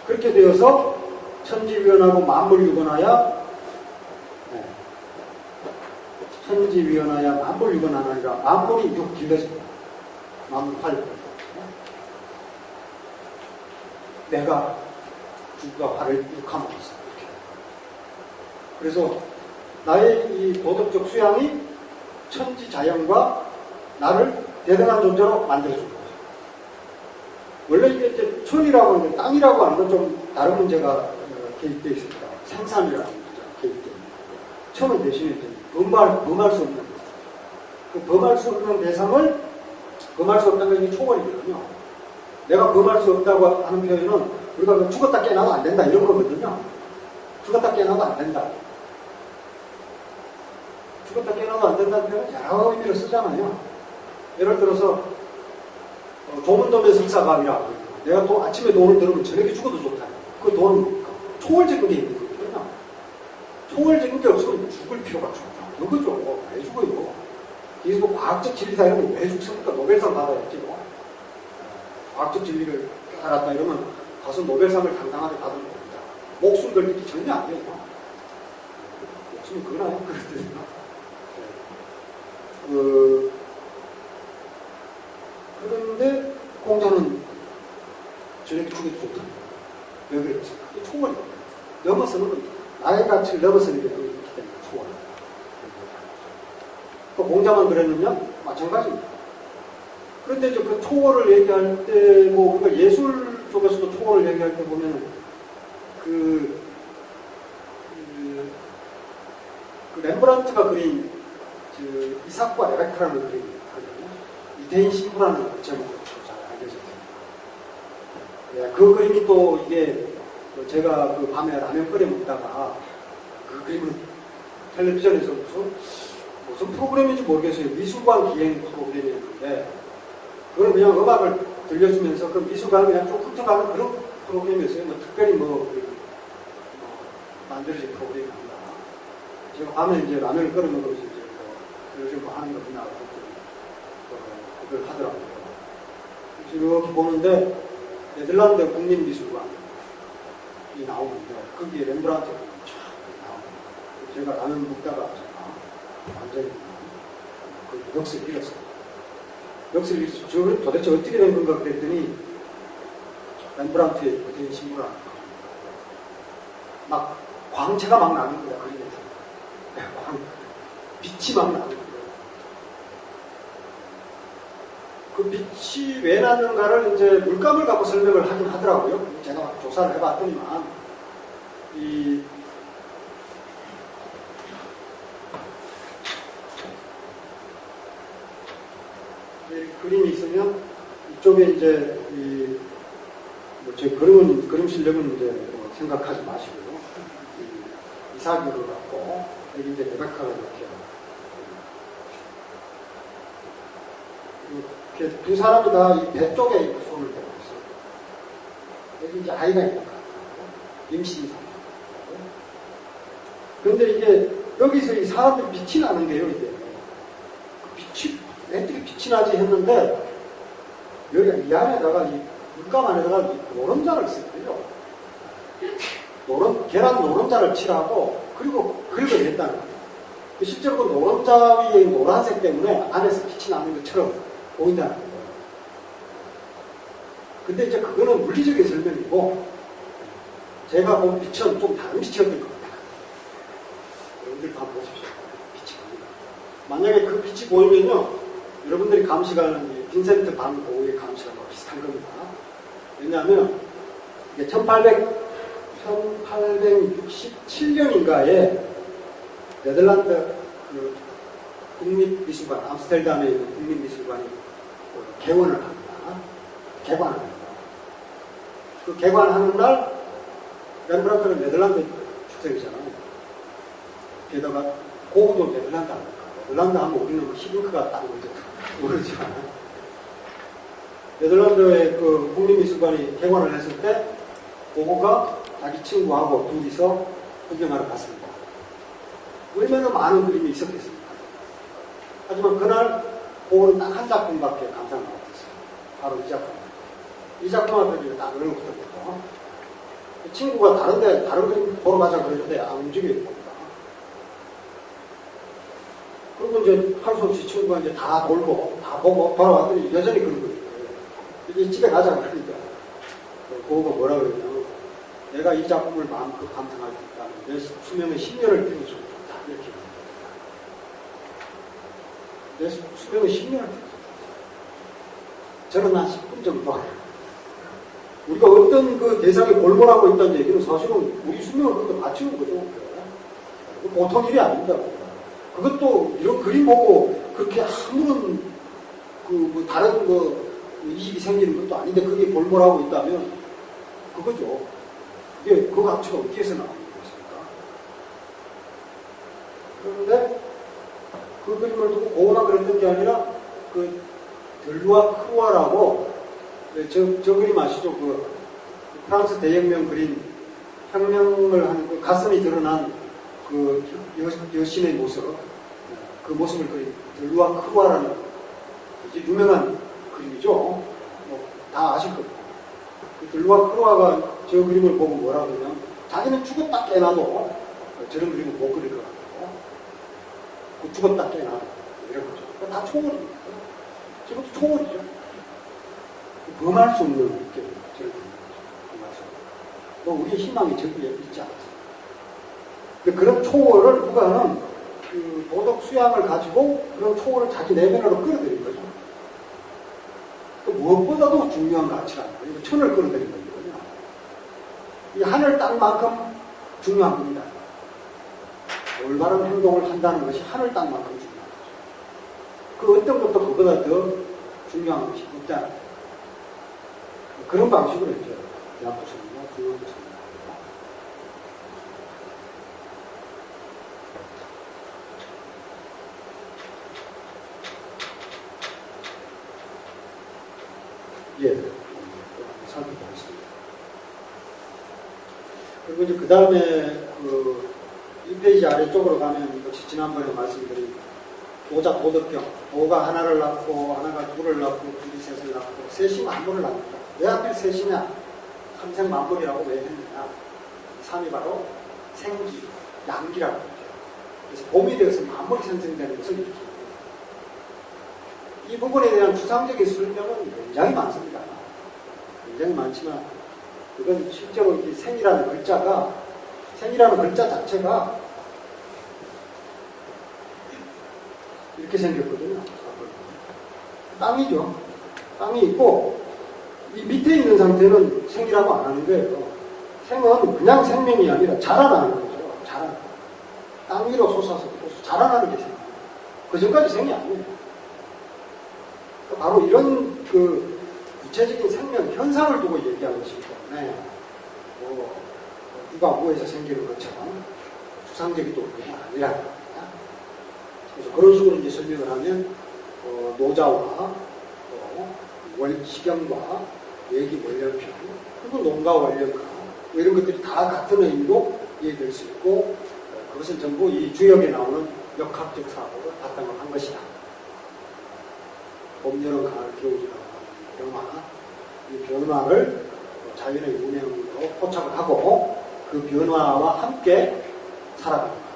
그렇게 되어서 천지위원하고 만물유건하야 천지위원하야 만물유건하니라. 만물이 육 길러집니다. 만물 8. 내가 죽과 화를 육함으로써 그래서 나의 이 도덕적 수양이 천지 자연과 나를 대등한 존재로 만들어준 거죠. 원래 이게 이제 천이라고 하는 땅이라고 하는 건 좀 다른 문제가 개입되어 있습니다. 생산이라는 문제가 개입되어 있는데, 천은 대신에 이제 범할 수 없는 그 범할 수 없는 대상을 범할 수 없다는 게 초월이거든요. 내가 범할 수 없다고 하는 표현은 우리가 죽었다 깨어나도 안 된다 이런 거거든요. 죽었다 깨어나도 안 된다. 죽었다 깨어나도 안 된다는 표현은 여러 의미로 쓰잖아요. 예를 들어서 조문dom의 성사감이라고 내가 또 아침에 돈을 들으면 저녁에 죽어도 좋다. 그 돈은 초월적인 게 있는 거거든요. 초월적인 게 없으면 죽을 필요가 없다. 그거죠. 왜 죽어요? 그래서 뭐 과학적 진리다 이러면 왜 죽습니까? 노벨상 받아야지 뭐. 과학적 진리를 알았다 이러면 가서 노벨상을 당당하게 받을 겁니다. 목숨 걸리기 전혀 안 돼요. 목숨이 그나요? 그랬더니 그런데 공자는 저녁에 죽여도 좋다. 왜 그랬습니까? 이게 초월이거든요. 넘어서는 겁니다. 나의 가치를 넘어서는 게 있기 때문에 초월이다. 또 공자만 그랬느냐? 마찬가지입니다. 그런데 이제 그 초월을 얘기할 때, 뭐, 우리가 예술 쪽에서도 초월을 얘기할 때 보면, 그 렘브란트가 그린, 이삭과 레베카라는 그림이 있거든요. 이태인 신부라는 제목으로 잘 알려져 있습니다. 예, 그 그림이 또 이게, 제가 그 밤에 라면 끓여 먹다가, 그 그림을 텔레비전에서 무슨 프로그램인지 모르겠어요. 미술관 기행 프로그램이었는데, 그건 그냥 음악을 들려주면서 그 미술관을 그냥 좀 훑어가는 그런 프로그램이었어요. 뭐 특별히 만들어진 프로그램이 아니라. 제가 밤에 이제 라면을 끓여 먹으면서 이제 요즘 뭐 하는 거구나. 그걸 하더라고요. 이렇게 보는데, 네덜란드 국립미술관이 나오는데, 거기에 렘브란트가 쫙 나옵니다. 제가 라면 먹다가 완전히 그 넋을 잃었어요. 넋을 잃었어요. 저건 도대체 어떻게 된 건가 그랬더니 렘브란트의 이태인 신부라는 막 광채가 막 나는 거야. 그림에서 빛이 막 나는 거야. 그 빛이 왜 나는가를 이제 물감을 갖고 설명을 하긴 하더라고요. 제가 조사를 해봤더니만 이 그림이 있으면 이쪽에 이제 제 그림 실력은 이제 생각하지 마시고요. 이삭을 갖고 여기 이제 레베카가 이렇게 두 사람이 다 이 배 쪽에 손을 대고 있어요. 여기 이제 아이가 있는 것 같아요. 임신 상태. 그런데 이게 여기서 이 사람들이 빛이 나는 게요. 이게 빛이 어떻게 빛이 나지 했는데 여기가 이 안에다가 이 물감 안에다가 이 노른자를 썼대요. 계란 노른자를 칠하고 그리고 긁어냈다는 거예요. 실제로 그 노른자 위에 노란색 때문에 안에서 빛이 나는 것처럼 보인다는 거예요. 근데 이제 그거는 물리적인 설명이고 제가 본 빛은 좀 다른 빛이었던 것 같아요. 여러분들 한번 보십시오. 빛이 보입니다. 만약에 그 빛이 보이면요 여러분들이 감식하는 빈센트 반 고흐의 감식하고 비슷한 겁니다. 왜냐하면 이게 1867년인가에 네덜란드 그 국립미술관, 암스테르담에 있는 국립미술관이 개원을 합니다. 개관을 합니다. 그 개관하는 날 렘브란트는 네덜란드 출생이잖아요. 게다가 고흐도 네덜란드 아닙니까? 네덜란드 하면 우리는 히딩크가 딱 모르지만 네덜란드의 그 국립미술관이 개관을 했을 때 고흐가 자기 친구하고 둘이서 구경하러 갔습니다. 얼마나 많은 그림이 있었겠습니까? 하지만 그날 고흐는 딱 한 작품밖에 감상을 못했어요. 바로 이 작품. 이 작품 앞에 딱 얼굴부터 친구가 다른 그림 보러 가자 그랬는데 안 움직여요. 그리고 이제 할 수 없이 친구가 이제 다 돌고, 다 보고 돌아왔더니 여전히 그런 거예요. 이제 집에 가자 그러니까. 고흐가 뭐라 그러냐면, 내가 이 작품을 마음껏 감상할 수 있다면 내 수명의 10년을 띄워주고 싶다. 이렇게 말합니다. 내 수명의 10년을 띄워주고 싶다. 저는 한 10분 정도. 우리가 어떤 그 대상에 골몰하고 있다는 얘기는 사실은 우리 수명을 그렇게 바치는 거죠. 보통 일이 아닙니다. 그것도 이런 그림 보고 그렇게 아무런 뭐 다른 이익이 생기는 것도 아닌데 그게 골몰하고 있다면 그거죠. 이게 그 가치가 어디에서 나오는 것입니까? 그런데 그 그림을 두고 고우나 그랬던 게 아니라 그 들루아 크루아라고 저 그림 아시죠? 그 프랑스 대혁명 그린 혁명을 하는 그 가슴이 드러난 그 여신의 모습, 그 모습을 그린 들루아 크루아라는 이제 유명한 그림이죠. 다 아실 겁니다. 그 들루아 크루아가 저 그림을 보고 뭐라 그러냐면 자기는 죽었다 깨나도 저런 그림을 못 그릴 것 같고 죽었다 깨나도 이런 거죠. 다 초월입니다. 지금 초월이죠. 범할 수 없는 저런 그림이죠. 우리의 희망이 저기에 있지 않습니다. 그런 초월을 누가 하는 그 도덕 수양을 가지고 그런 초월을 자기 내면으로 끌어들인 거죠. 무엇보다도 중요한 가치라는 거예요. 천을 끌어들인 거거든요. 이 하늘 땅만큼 중요한 겁니다. 올바른 행동을 한다는 것이 하늘 땅만큼 중요한 거죠. 그 어떤 것도 그보다 더 중요한 것이 없다. 그런 방식으로 이제 대학교생이나 중학교생이나 살펴보겠습니다. 그리고 이제 그 다음에 그 1페이지 아래쪽으로 가면 지난번에 말씀드린 도자 도덕경, 도가 하나를 낳고 하나가 둘을 낳고 둘이 셋을 낳고 셋이 만물을 낳는다. 왜 하필 셋이냐? 삼생 만물이라고 왜 했느냐? 삼이 바로 생기, 양기라고 하죠. 그래서 봄이 되어서 만물이 생성되는 것을 일으킵니다. 이 부분에 대한 추상적인 설명은 굉장히 많습니다. 굉장히 많지만 그건 실제로 이 생이라는 글자가 생이라는 글자 자체가 이렇게 생겼거든요. 땅이죠. 땅이 있고 이 밑에 있는 상태는 생이라고 안 하는 거예요. 생은 그냥 생명이 아니라 자라나는 거죠. 자라나는 거. 땅 위로 솟아서 자라나는 게 생이에요. 그 전까지 생이 아니에요. 바로 이런 그 구체적인 생명 현상을 두고 얘기하는 것이기 때문에 누가 무에서 생기는 것처럼 추상적인 도구가 아니라는 겁니다. 그래서 그런 식으로 이제 설명을 하면 노자와 식경과 얘기 원령편 그리고 농가 원령가 이런 것들이 다 같은 의미로 이해될 수 있고 그것은 전부 이 주역에 나오는 역학적 사고를 바탕으로 한 것이다. 봄, 여름, 가을, 겨울이라고 하는 변화, 이 변화를 자연의 운행으로 포착을 하고 그 변화와 함께 살아갑니다.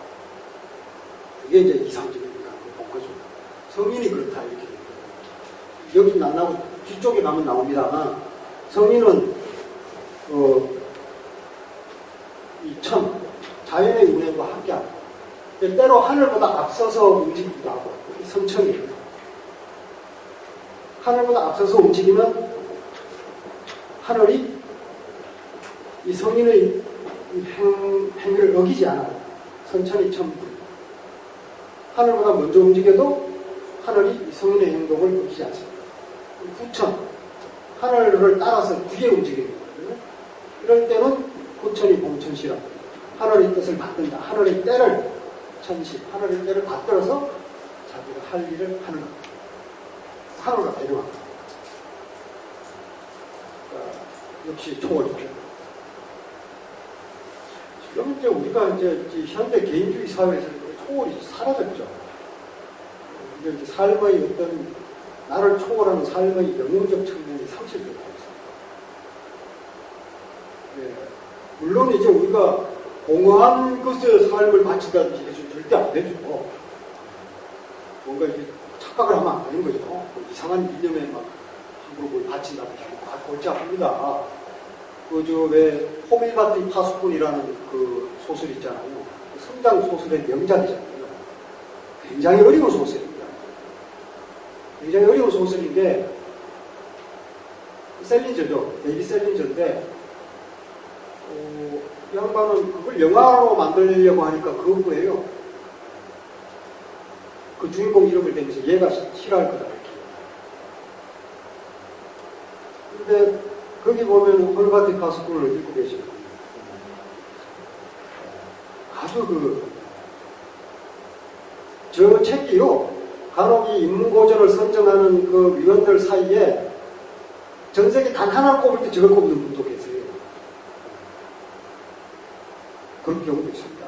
그게 이제 이상적인 인간을 본 거죠. 성인이 그렇다 이렇게 됩니다. 여기는 안 나오고 뒤쪽에 가면 나옵니다만 성인은 이 천, 자연의 운행과 함께합니다. 때로 하늘보다 앞서서 움직이기도 하고 성천이에요. 하늘보다 앞서서 움직이면 하늘이 이 성인의 행위를 어기지 않아요. 선천이 첨부. 하늘보다 먼저 움직여도 하늘이 이 성인의 행동을 어기지 않습니다. 후천. 하늘을 따라서 뒤에 움직이는 거거든요. 이럴 때는 후천이 봉천시라고 합니다. 하늘의 뜻을 받든다. 하늘의 때를 천시. 하늘의 때를 받들어서 자기가 할 일을 하는 겁니다. 하루가 내려갑니다. 역시 초월이죠. 지금 이제 우리가 이제 현대 개인주의 사회에서 초월이 사라졌죠. 이제 삶의 어떤 나를 초월하는 삶의 영웅적 측면이 상실되고 있습니다. 예. 물론 이제 우리가 공허한 것에 삶을 바치다든지 해서 절대 안 되죠. 뭔가 이제 착각을 하면 안 되는 거죠. 이상한 이념에 막 함부로 뭘 바친다든지 골치 아픕니다. 왜 호밀밭의 파수꾼이라는 그 소설 있잖아요. 그 성장 소설의 명작이잖아요. 굉장히 어려운 소설입니다. 굉장히 어려운 소설인데 셀린저죠. 데이비 셀린저인데 이 양반은 그걸 영화로 만들려고 하니까 그런 거예요. 그 주인공 이름을 대면서 얘가 싫어할 거다 이렇게. 근데 거기 보면 홀바티 파스쿨을 읽고 계시는 거예요. 아주 저 책이요. 간혹 이 인문고전을 선정하는 그 위원들 사이에 전 세계 단 하나를 꼽을 때 저걸 꼽는 분도 계세요. 그런 경우도 있습니다.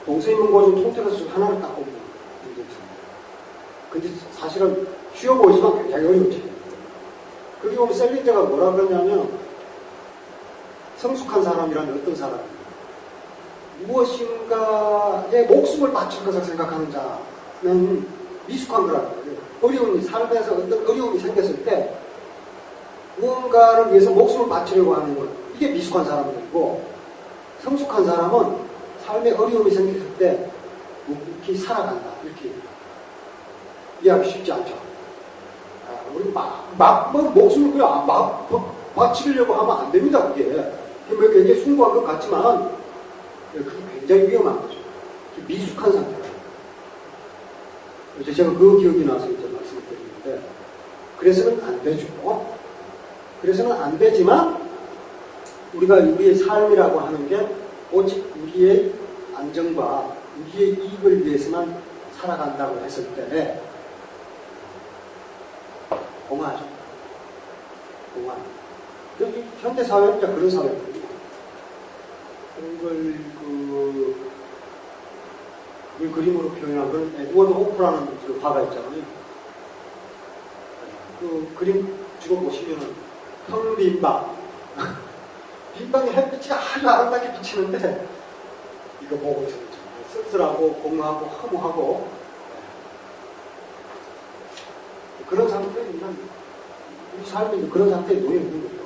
동서인문고전 통틀어서 중 하나를 딱 꼽는 분도 있습니다. 근데 사실은 쉬워 보이지만 굉장히 어려운 책입니다. 거기 보면 셀린저가 뭐라 그러냐면 성숙한 사람이란 어떤 사람이에요? 무엇인가에 목숨을 바칠 것을 생각하는 자는 미숙한 거라는 거예요. 어려운 삶에서 어떤 어려움이 생겼을 때 무언가를 위해서 목숨을 바치려고 하는 것, 이게 미숙한 사람들이고, 성숙한 사람은 삶에 어려움이 생겼을 때 묵묵히 살아간다 이렇게 이해하기 쉽지 않죠. 우리 목숨을 그냥 바치려고 하면 안 됩니다. 그게 굉장히 숭고한 것 같지만 그게 굉장히 위험한 거죠. 미숙한 상태다. 제가 그 기억이 나서 이제 말씀을 드리는데, 그래서는 안 되죠. 그래서는 안 되지만 우리가 우리의 삶이라고 하는 게 오직 우리의 안정과 우리의 이익을 위해서만 살아간다고 했을 때 공허하죠. 공허. 현대 사회는 이제 그런 사회거든요. 그걸 그림으로 표현한 건 에드워드 호프라는 그 화가 있잖아요. 그 그림 주로 보시면은 텅 빈 방. 빈방에 햇빛이 아주 아름답게 비치는데 이거 보고 있어요. 쓸쓸하고 공허하고 허무하고 그런 상태에 있는 우리 삶이 그런 상태에 놓여 있는 거죠.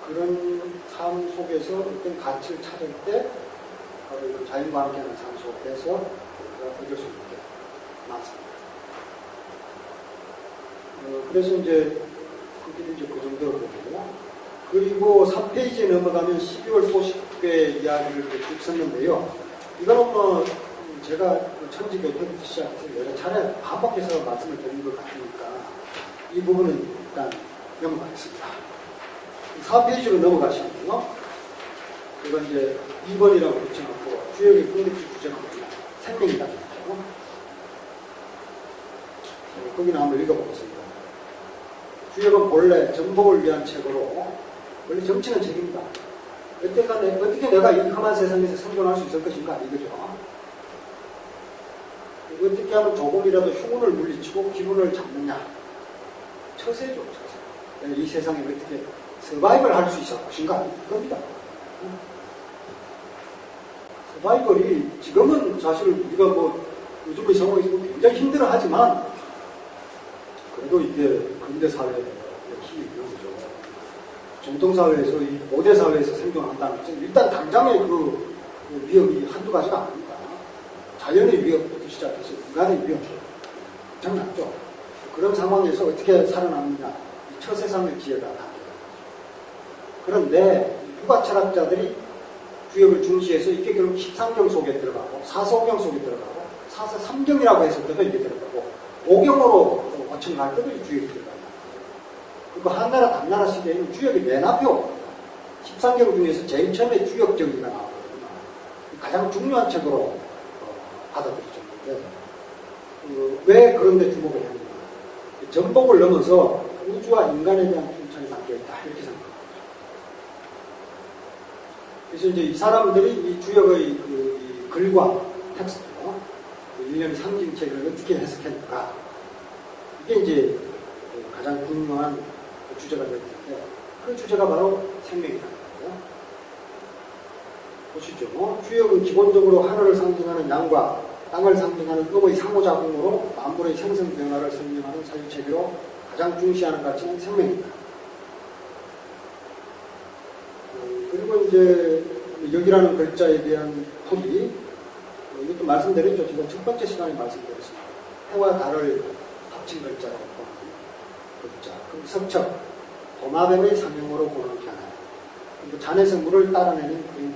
그런 삶 속에서 어떤 가치를 찾을 때 바로 자연과 함께하는 삶 속에서 우리가 얻을 수 있게 많습니다. 그래서 이제 그게 이제 그 정도로 보고, 그리고 3페이지에 넘어가면 12월 소식회 이야기를 쭉 썼는데요. 이거는 뭐 제가 천지교태부터 시작해서 여러 차례 반복해서 말씀을 드린 것 같으니까 이 부분은 일단 넘어가겠습니다. 4페이지로 넘어가시면요. 이건 이제 2번이라고 붙여놓고 주역의 궁극적 주제가 뭐냐? 생명이라는 거죠. 거기는 한번 읽어보겠습니다. 주역은 본래 정복을 위한 책으로, 원래 정치는 책입니다. 어떻게 내가 이 험한 세상에서 생존할 수 있을 것인가 이거죠. 어떻게 하면 조금이라도 흉운을 물리치고 기분을 잡느냐. 처세죠, 처세. 이 세상에 어떻게 서바이벌 할 수 있을 것인가 이겁니다. 서바이벌이 지금은 사실 우리가 뭐 요즘의 상황에서 굉장히 힘들어 하지만 그래도 이게 근대사회의 힘이 있는 거죠. 전통사회에서, 이 고대사회에서 생존한다는 것은 일단 당장의 그 위협이 한두 가지가 아닙니다. 자연의 위협부터 시작해서 인간의 위협, 엄청났죠. 그런 상황에서 어떻게 살아남느냐, 이 처세상의 기회가 나옵니다. 그런데 유가 철학자들이 주역을 중시해서 이게 결국 13경 속에 들어가고, 사서경 속에 들어가고, 사서 3경이라고 했을 때도 이게 들어가고, 5경으로 어청할 때도 이 주역이 들어가요. 그리고 한나라 당나라 시대에는 주역이 맨 앞에 오거든요. 13경 중에서 제일 처음에 주역 정리가 나오거든요. 가장 중요한 책으로 받아들이죠. 왜 그런 데 주목을 했느냐. 전복을 넘어서 우주와 인간에 대한 통찰이 담겨있다. 이렇게 생각합니다. 그래서 이제 이 사람들이 이 주역의 이 글과 텍스트, 일련의 상징책을 어떻게 해석했는가. 이게 이제 가장 중요한 주제가 되는데, 그 주제가 바로 생명이라는 거예요. 보시죠. 주역은 기본적으로 하늘을 상징하는 양과 땅을 상징하는 음의 상호작용으로 만물의 생성 변화를 설명하는 사유체계로 가장 중시하는 가치는 생명이다. 그리고 이제 여기라는 글자에 대한 풀이 이것도 말씀드렸죠. 제가 첫 번째 시간에 말씀드렸습니다. 해와 달을 합친 글자라고 보는 글자. 그럼 석척, 도마뱀의 상형으로 보는 견해. 그리고 잔에서 물을 따라내는 그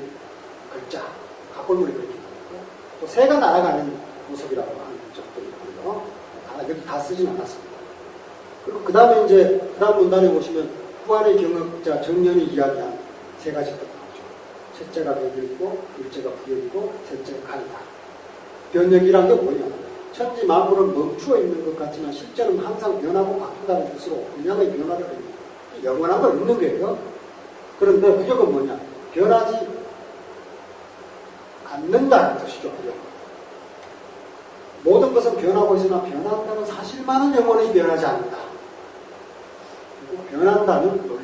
글자, 갑골물이 그렇게 나오고 또 새가 날아가는 모습이라고 하는 적도 있고요. 여기 다 쓰진 않았습니다. 그리고 그 다음에 이제 그 다음 문단에 보시면 후한의 경역자 정년이 이야기한 세 가지 것 나오죠. 첫째가 변역이고, 둘째가 부역이고, 셋째가 간이다. 변역이란 게 뭐냐? 천지 만물은 멈추어 있는 것 같지만 실제로는 항상 변하고 바뀐다는 뜻으로 음양의 변화를 영원한 걸 있는 거예요. 그런데 부역은 뭐냐? 변하지 않는다는 뜻이죠. 부역. 모든 것은 변하고 있으나 변한다는 사실만은 영원히 변하지 않는다. 그리고 변한다는 논리.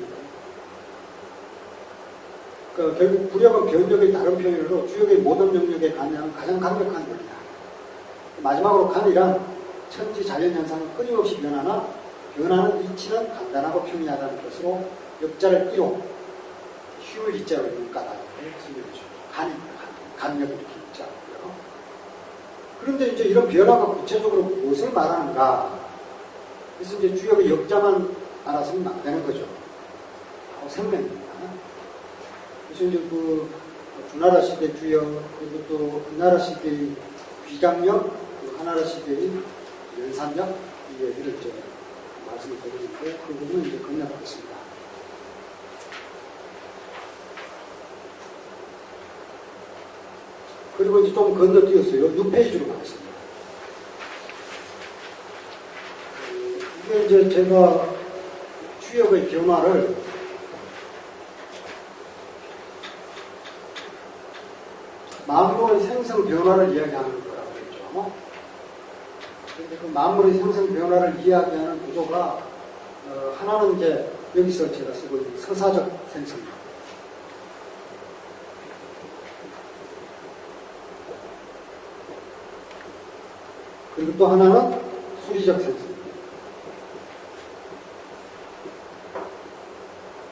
결국 부역은 변역의 다른 표현으로 주역의 모든 영역에 관여하는 가장 강력한 논리다. 마지막으로 간이란 천지 자연현상은 끊임없이 변하나 변하는 이치는 간단하고 평이하다는 뜻으로 역자를 이로 쉬울 이자로 읽까다 설명해줍니다. 간역을 이렇게 읽자고요. 그런데 이제 이런 변화가 구체적으로 무엇을 말하는가? 그래서 이제 주역의 역자만 알아서는 안 되는 거죠. 생명입니다. 그래서 이제 그 주나라 시대 주역, 그리고 또 한나라 시대의 귀장력, 한나라 시대의 연산력, 이 얘기를 이제 말씀을 드리는데, 그 부분은 이제 건너가겠습니다. 그리고 이제 좀 건너뛰었어요. 6페이지로 가겠습니다. 이게 이제 제가 주역의 변화를 만물의 생성 변화를 이야기하는 거라고 했죠. 그런데 그 만물의 생성 변화를 이야기하는 구조가 하나는 이제 여기서 제가 쓰고 있는 서사적 생성. 그리고 또 하나는 수리적 생성.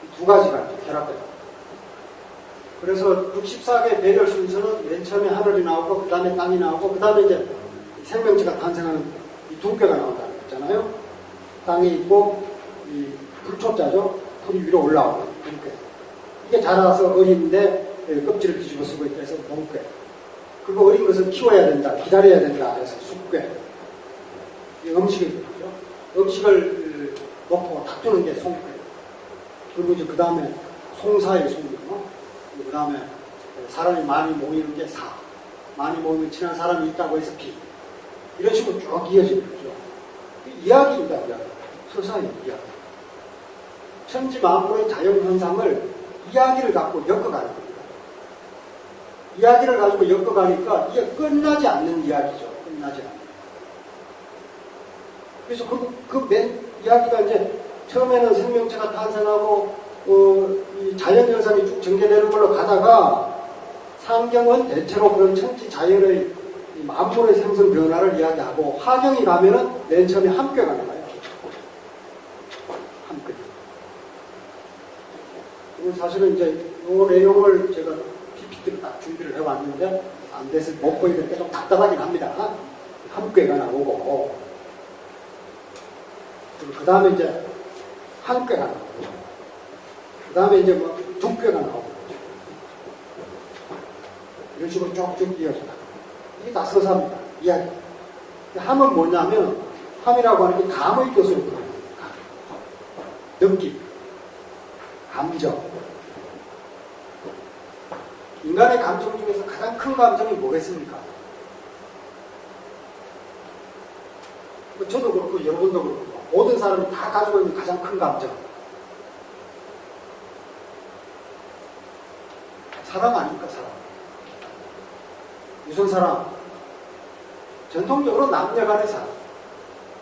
이 두 가지가 결합돼요. 그래서 64개 배열 순서는 맨 처음에 하늘이 나오고, 그 다음에 땅이 나오고, 그 다음에 이제 생명체가 탄생하는 이 두 개가 나온다고 했잖아요. 땅이 있고, 이 불초자죠. 풀이 위로 올라오고, 뭉괴. 이게 자라서 어린데 껍질을 뒤집어 쓰고 있다 해서 뭉괴. 그리고 어린 것은 키워야 된다, 기다려야 된다 해서 숙괴. 이 음식이죠. 음식을 놓고 다투는 게 송괴. 그리고 이제 그 다음에 송사의 송이고, 그 다음에 사람이 많이 모이는 게 사, 많이 모이면 친한 사람이 있다고 해서 비, 이런 식으로 쭉 이어지는 거죠. 이야기입니다. 이야기. 서사의 이야기. 천지 만물의 자연현상을 이야기를 갖고 엮어가는 겁니다. 이야기를 가지고 엮어가니까 이게 끝나지 않는 이야기죠. 끝나지 않는. 그래서 그 맨 이야기가 이제 처음에는 생명체가 탄생하고 이 자연현상이 쭉 전개되는 걸로 가다가 상경은 대체로 그런 천지 자연의 만물의 생성 변화를 이야기하고 하경이 가면은 맨 처음에 함께가 나와요. 함께. 그리고 사실은 이제 이 내용을 제가 PPT로 딱 준비를 해왔는데 안 돼서 못 보이니까 좀 답답하긴 합니다. 함께가 나오고 그 다음에 이제 함께가 나오고 그 다음에 이제 뭐 두께가 나오고 이런 식으로 쭉쭉 이어진다. 이게 다 서사입니다. 이야기. 함은 뭐냐면 함이라고 하는 게 감의 뜻으로 불러요. 느낌, 감정. 인간의 감정 중에서 가장 큰 감정이 뭐겠습니까? 저도 그렇고 여러분도 그렇고 모든 사람이 다 가지고 있는 가장 큰 감정. 사랑 아닙니까, 사랑? 무슨 사랑? 전통적으로 남녀 간의 사랑.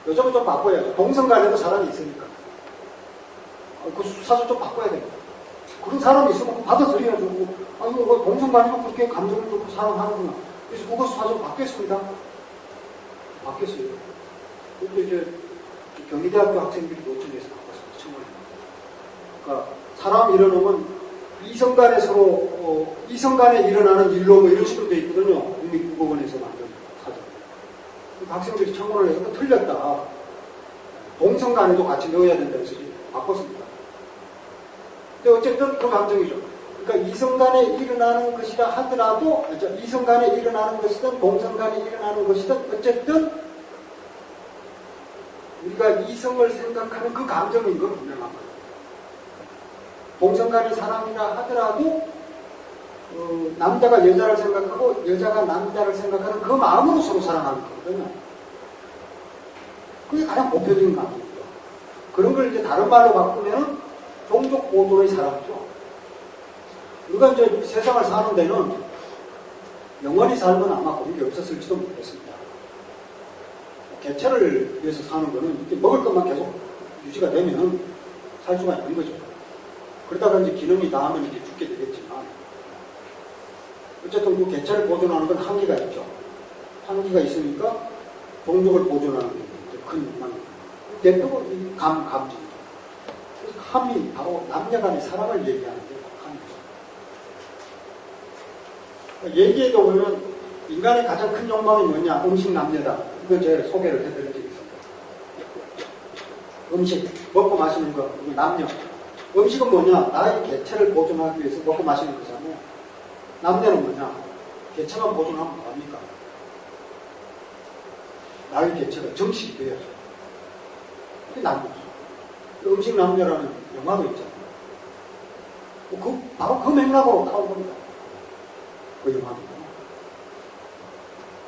요즘은 좀 바꿔야죠. 동성 간에도 사랑이 있으니까. 그 사실 좀 바꿔야 됩니다. 그런 사람이 있으면 받아들여주고, 이거 동성 간이면 그렇게 감정을 놓고 사랑하는구나. 그래서 그것 사실 바뀌었습니다. 바뀌었어요. 근데 이제 경희대학교 학생들이 요청해서 바꿨습니다. 청원입니다. 그러니까 사람 일어나면 이성간에 서로 이성간에 일어나는 일로 뭐 이런 식으로 되어 있거든요. 국립국어원에서 만든 사전. 학생들이 청원을 해서 틀렸다. 동성간에도 같이 넣어야 된다 해서 바꿨습니다. 근데 어쨌든 그 감정이죠. 그러니까 이성간에 일어나는 것이라 하더라도 이성간에 일어나는 것이든 동성간에 일어나는 것이든 어쨌든 우리가 이성을 생각하는 그 감정인 건 분명한 거예요. 동성간의 사랑이라 하더라도 남자가 여자를 생각하고 여자가 남자를 생각하는 그 마음으로 서로 사랑하는 거거든요. 그게 가장 보편적인 감정이죠. 그런 걸 이제 다른 말로 바꾸면 종족 보도의 사랑이죠. 우리가 이제 세상을 사는 데는 영원히 살면 아마 그런 게 없었을지도 모르겠습니다. 개체를 위해서 사는 거는 이렇게 먹을 것만 계속 유지가 되면 살 수가 있는 거죠. 그러다가 이제 기능이 다하면 이제 죽게 되겠지만 어쨌든 그 개체를 보존하는 건 한계가 있죠. 한계가 있으니까 종족을 보존하는 게 큰 욕망입니다. 대표가 감정이죠. 그래서 함이 바로 남녀 간의 사랑을 얘기하는 게 함이죠. 얘기해도 보면 인간의 가장 큰 욕망이 뭐냐? 음식 남녀다. 이거 제가 소개를 해드린 적이 있습니다. 음식, 먹고 마시는 거, 남녀. 음식은 뭐냐? 나의 개체를 보존하기 위해서 먹고 마시는 거잖아요. 남녀는 뭐냐? 개체만 보존하면 뭐합니까? 나의 개체가 정식이 돼야죠. 그게 남녀죠. 음식 남녀라는 영화도 있잖아요. 바로 그 맥락으로 나온 겁니다. 그 영화입니다.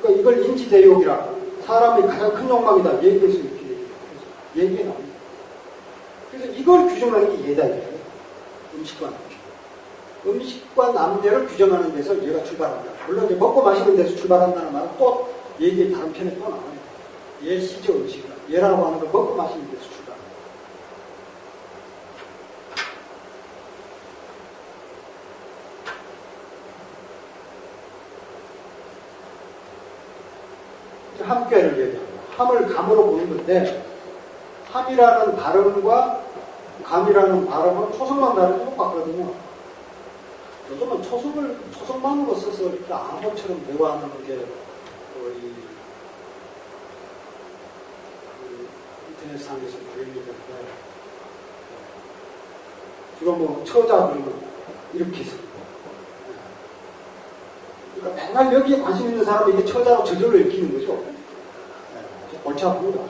그러니까 이걸 인지대욕이라 사람의 가장 큰 욕망이다. 얘기해서 이렇게 얘기해 나옵니다. 그래서 이걸 규정하는 게 얘다 이거예요. 음식과 남녀. 음식과 남녀를 규정하는 데서 얘가 출발합니다. 물론 이제 먹고 마시는 데서 출발한다는 말은 또 얘기의 다른 편에 또 나와요. 얘 시저 음식이다. 얘라고 하는 걸 먹고 마시는 데서 출발합니다. 함께를 얘기합니다. 함을 감으로 보는 건데 함이라는 발음과 감이라는 발음은 초성만 다르게 똑같거든요. 요즘은 초성만으로 써서 이렇게 암호처럼 대화하는 게 거의 인터넷상에서 유행이 되는데 지금 뭐 처자 그런 거 이렇게 있습니다. 그러니까 맨날 여기에 관심 있는 사람이 이게 처자로 저절로 읽히는 거죠. 골치 아픕니다.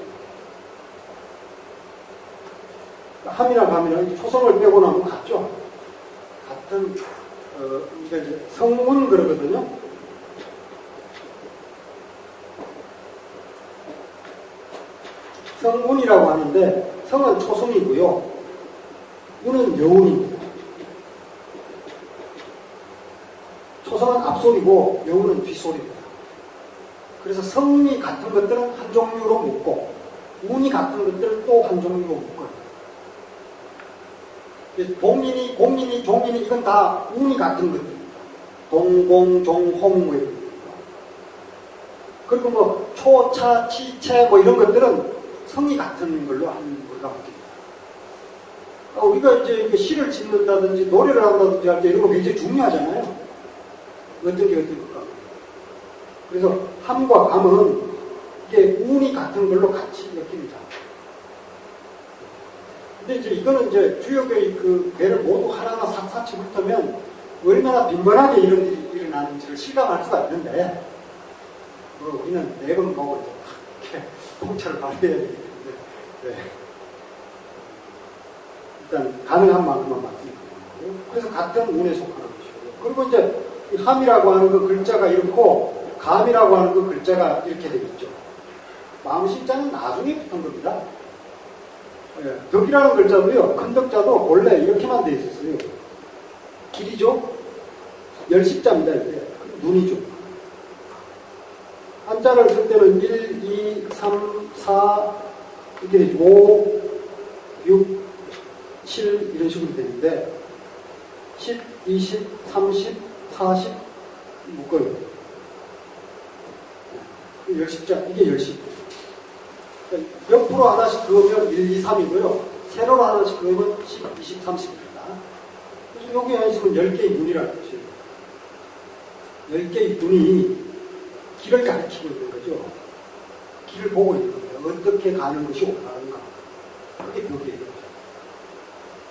함이나 감이나 초성을 빼고 나면 같죠. 같은 그러니까 이제 성문 그러거든요. 성문이라고 하는데 성은 초성이고요. 문은 여운입니다. 초성은 앞소리고 여운은 뒷소리입니다. 그래서 성이 같은 것들은 한 종류로 묶고 운이 같은 것들은 또 한 종류로 묶어요. 동인이, 공인이, 종인이 이건 다 운이 같은 것들입니다. 동공, 종, 홍 뭐 이런 것입니다. 그리고 뭐 초, 차, 치, 채 뭐 이런 것들은 성이 같은 걸로 하는 걸로 바뀝니다. 우리가 이제 시를 짓는다든지 노래를 한다든지 할 때 이런 거 굉장히 중요하잖아요. 어떤 게 어떤 것과. 그래서 함과 감은 이게 운이 같은 걸로 같이 엮입니다. 근데 이제 이거는 이제 주역의 그 배를 모두 하나하나 삭삭치 훑으면 얼마나 빈번하게 이런 일이 일어나는지를 실감할 수가 있는데, 우리는 매번 보고 이렇게 통찰을 발휘해야 되기 때문에, 네. 일단 가능한 만큼만 말씀드리고요. 그래서 같은 운에 속하는 것이고요. 그리고 이제 함이라고 하는 그 글자가 이렇고 감이라고 하는 그 글자가 이렇게 되겠죠. 마음심자는 나중에 붙은 겁니다. 덕이라는 글자도요, 큰 덕자도 원래 이렇게만 돼 있었어요. 길이죠? 열십자입니다, 이게. 눈이죠. 한자를 쓸 때는 1, 2, 3, 4, 이렇게 되죠. 5, 6, 7, 이런 식으로 되는데, 10, 20, 30, 40, 묶어요. 열십자, 이게 열십. 옆으로 앞으로 하나씩 그으면 1, 2, 3이고요. 세로로 하나씩 그으면 10, 20, 30입니다. 그래서 여기에 있으면 10개의 눈이라는 것이에요. 10개의 눈이 길을 가리키고 있는 거죠. 길을 보고 있는 거예요. 어떻게 가는 것이 옳다는가. 그게 벽이에요.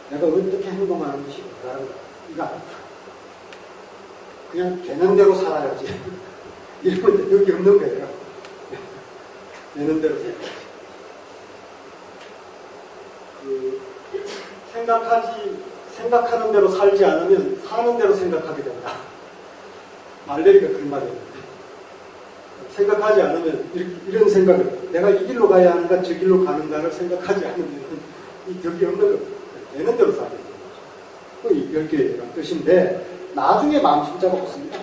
내가 어떻게 행동하는 것이 옳다는가. 이거 아니다. 그냥 되는 대로 살아야지. 이러면 벽이 없는 거예요. 되는 대로 살아야지. 생각하는 대로 살지 않으면 사는 대로 생각하게 된다. 말레리가 그런 말이에요. 생각하지 않으면 이런 생각을 내가 이 길로 가야 하는가 저 길로 가는가를 생각하지 않으면 이 벽이 없는 거 되는 대로 살게 되는 거죠. 이 10개의 뜻인데 나중에 마음심자가 없습니다.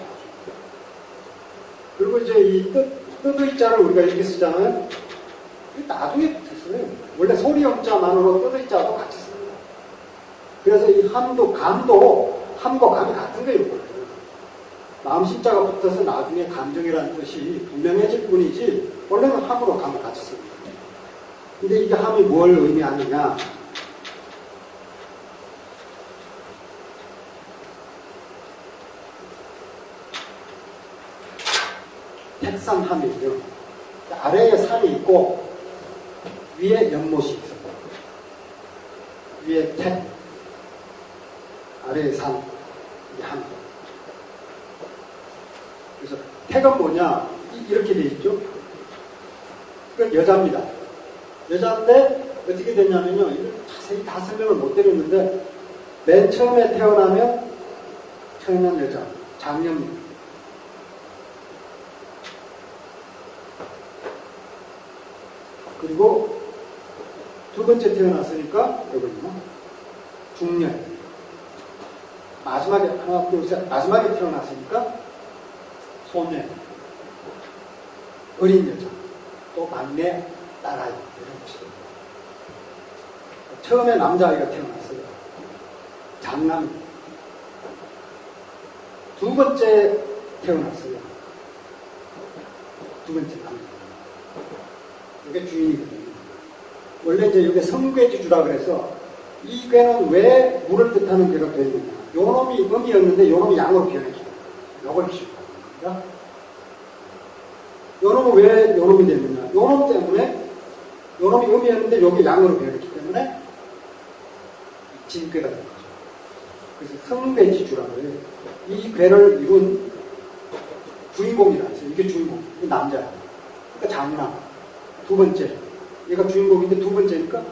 그리고 이제 이 뜻의자를 우리가 이렇게 쓰잖아요. 나중에 붙였어요. 원래 소리음자만으로 뜻의자도 같이 씁니다. 그래서 이 함과 감이 같은 거예요. 마음심자가 붙어서 나중에 감정이라는 뜻이 분명해질 뿐이지 원래는 함으로 감을 같이 씁니다. 근데 이게 함이 뭘 의미하느냐? 택산함이죠. 아래에 산이 있고 위에 연못이 있어요. 위에 택, 아래에 산, 이게 함. 그래서 택은 뭐냐? 이렇게 돼 있죠. 그건 여자입니다. 여자인데 어떻게 됐냐면요. 이걸 자세히 다 설명을 못 드렸는데 맨 처음에 태어난 여자, 장녀입니다. 그리고 두 번째 태어났으니까 여기는요. 중녀. 마지막에 하나, 둘, 셋. 마지막에 태어났으니까 소녀. 어린 여자. 또 막내 딸아이. 이런 것이죠. 처음에 남자아이가 태어났어요. 장남. 두 번째 태어났어요. 두 번째 남자. 이게 주인이거든요. 원래 이제 이게 성괴지주라 그래서 이 괴는 왜 물을 뜻하는 괴가 되느냐. 요놈이 음이었는데 요놈이 양으로 변했죠. 요걸 기준으로 합니다. 요놈은 왜 요놈이 됐느냐. 요놈 때문에 요놈이 음이었는데 요게 양으로 변했기 때문에 진괴가 된 거죠. 그래서 성괴지주라고 해요. 이 괴를 이룬 주인공이라 해서 이게 주인공. 이게 남자예요. 그러니까 장남. 두 번째, 얘가 주인공인데 두 번째니까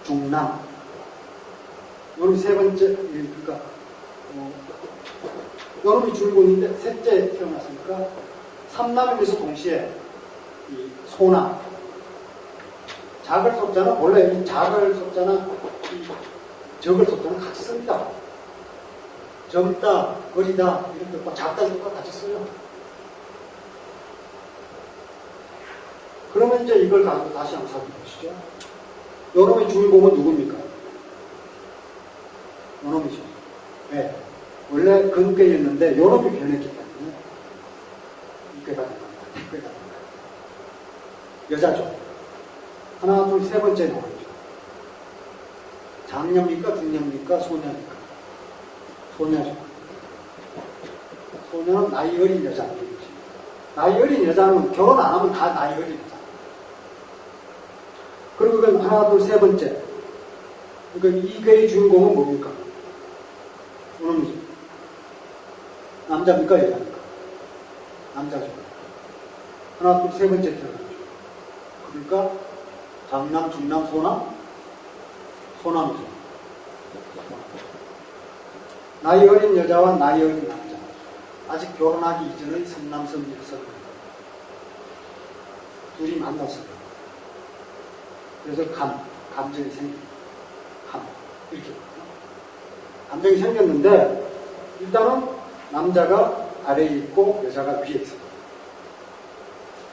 중남. 요놈이 세 번째, 그러니까 요놈이 주인공인데 셋째 태어났으니까 삼남이면서 동시에 이 소남. 작을 속자는 원래 이 작을 속자나 이 적을 속자는 같이 씁니다. 젊다, 어리다 이런 것과 작다 이런 거 같이 써요. 그러면 이제 이걸 가지고 다시 한번 살펴보시죠. 요놈의 주인공은 누굽니까? 요놈이죠. 네. 원래 근괴였는데 요놈이 변했기 때문에 이괴가 된 겁니다. 택괴가 된 겁니다. 여자죠. 하나, 둘, 세 번째 노래죠. 장녀입니까? 중녀입니까? 소녀입니까? 소녀죠. 소녀는 나이 어린 여자입니다. 나이 어린 여자는 결혼 안 하면 다 나이 어린 여자. 그리고 이건 하나, 둘, 세 번째. 그러니까 이 괴의 주인공은 뭡니까? 요놈이죠. 남자입니까? 여자입니까? 남자죠. 하나, 둘, 세 번째 태어나죠. 그러니까 장남, 중남, 소남? 소남이죠. 나이 어린 여자와 나이 어린 남자. 아직 결혼하기 이전의 선남선녀였습니다. 둘이 만났습니다. 그래서 감정이 생깁니다. 이렇게. 감정이 생겼는데, 일단은 남자가 아래에 있고 여자가 위에 있습니다.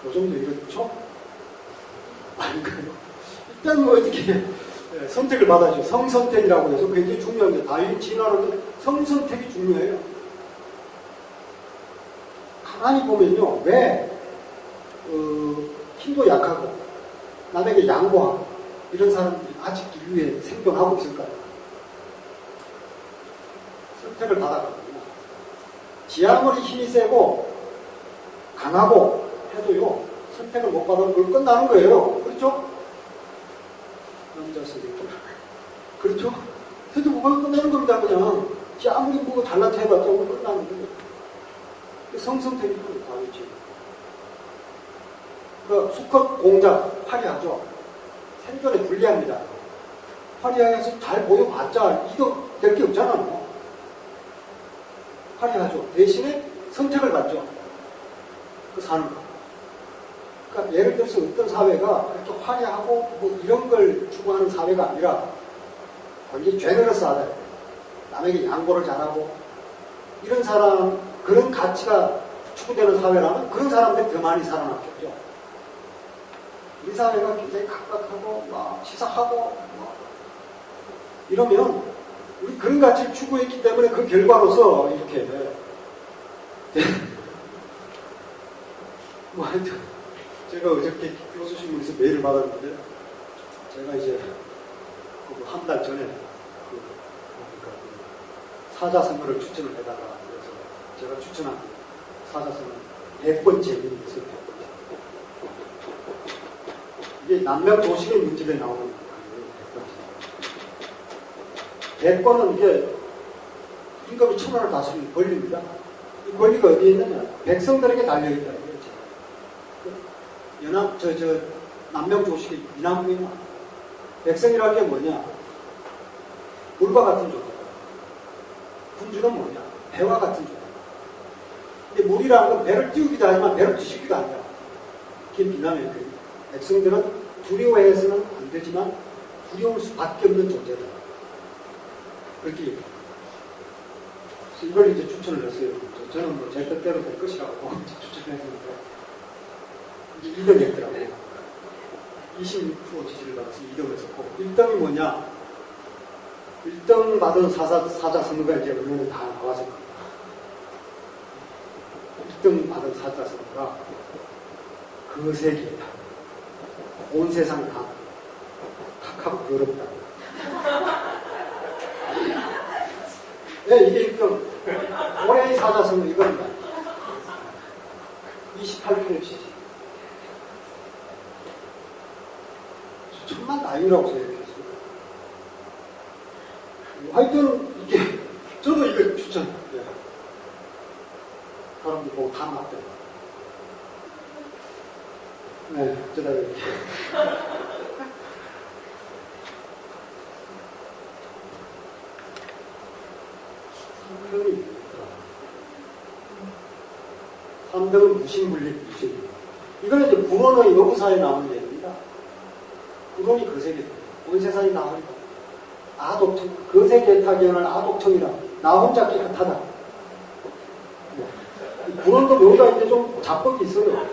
요 정도 이렇죠? 아닌가요? 일단 뭐 어떻게 선택을 받아야죠. 성선택이라고 해서 굉장히 중요합니다. 다윈 진화론은 성선택이 중요해요. 가만히 보면요. 왜 힘도 약하고 남에게 양보하고 이런 사람들이 아직 인류에 생존하고 있을까요? 선택을 받아가거든요. 지 아무리 힘이 세고 강하고 해도요, 선택을 못 받으면 그걸 끝나는 거예요. 그렇죠? 남자 선생님. 그렇죠? 선택 못 받으면 끝나는 겁니다, 그냥. 지 아무리 뭐 잘난 체 해봤자 그걸 끝나는 거예요. 성선택이 다르지. 그 수컷 공작 화려하죠. 생존에 불리합니다. 화려해서 잘 보여봤자 이득 될 게 없잖아요. 화려하죠. 대신에 선택을 받죠. 그 사는 거. 그러니까 예를 들어서 어떤 사회가 그렇게 화려하고 뭐 이런 걸 추구하는 사회가 아니라 완전히 죄너러스하다. 남에게 양보를 잘하고 이런 사람, 그런 가치가 추구되는 사회라면 그런 사람들이 더 많이 살아남겠죠. 우리 사회가 굉장히 각박하고 막 치사하고 뭐 이러면 우리 그런 가치를 추구했기 때문에 그 결과로서 이렇게 뭐 하여튼 제가 어저께 교수신문에서 메일을 받았는데 제가 이제 한 달 전에 사자성어를 추천을 해다가 그래서 제가 추천한 사자성어는 100번 재미있어요. 100번. 이게 남명조식의 문집에 나오는 거예요. 100번은 이게 임금이 1000원을 다스리는 권리입니다. 이 권리가 어디에 있느냐? 백성들에게 달려있다. 남명조식의 이남부에 나와. 백성이라는 게 뭐냐? 물과 같은 존재. 군주는 뭐냐? 배와 같은 존재. 근데 물이라는 건 배를 띄우기도 하지만 배를 뒤집기도 한다. 그게 비난의 그 백성들은 두려워해서는 안 되지만 두려울 수밖에 없는 존재다. 그렇게 얘기합니다. 그래서 이걸 이제 추천을 했어요. 저는 뭐 제 뜻대로 될 것이라고 추천했는데 이제 2등 했더라고요. 26% 지지를 받아서 2등을 했었고 1등이 뭐냐? 1등 받은 사자성어가 이제 언론에 다 나와서 1등 받은 사자성어가 거세게다. 온 세상 다 각하고 더럽다. 네, 이게 1등. 올해의 사자성어 이겁니다. 28페이지. 천만 다행이라고 생각했어요. 하여튼 이게 저도 이거 추천해요. 사람들 보고 다 맞대요. 네, 어쩌다 이렇게. 상등이 3등은 무신분립, 무신. 이거는 이제 불원의 여부사에 나오는 얘기입니다. 불원이 거세게 온 세상이 다 어리다. 아독청, 거세개타견을 아독청이라. 나 혼자 깨끗하다. 불원도 여기가 이제 좀 자뻑이 있어요.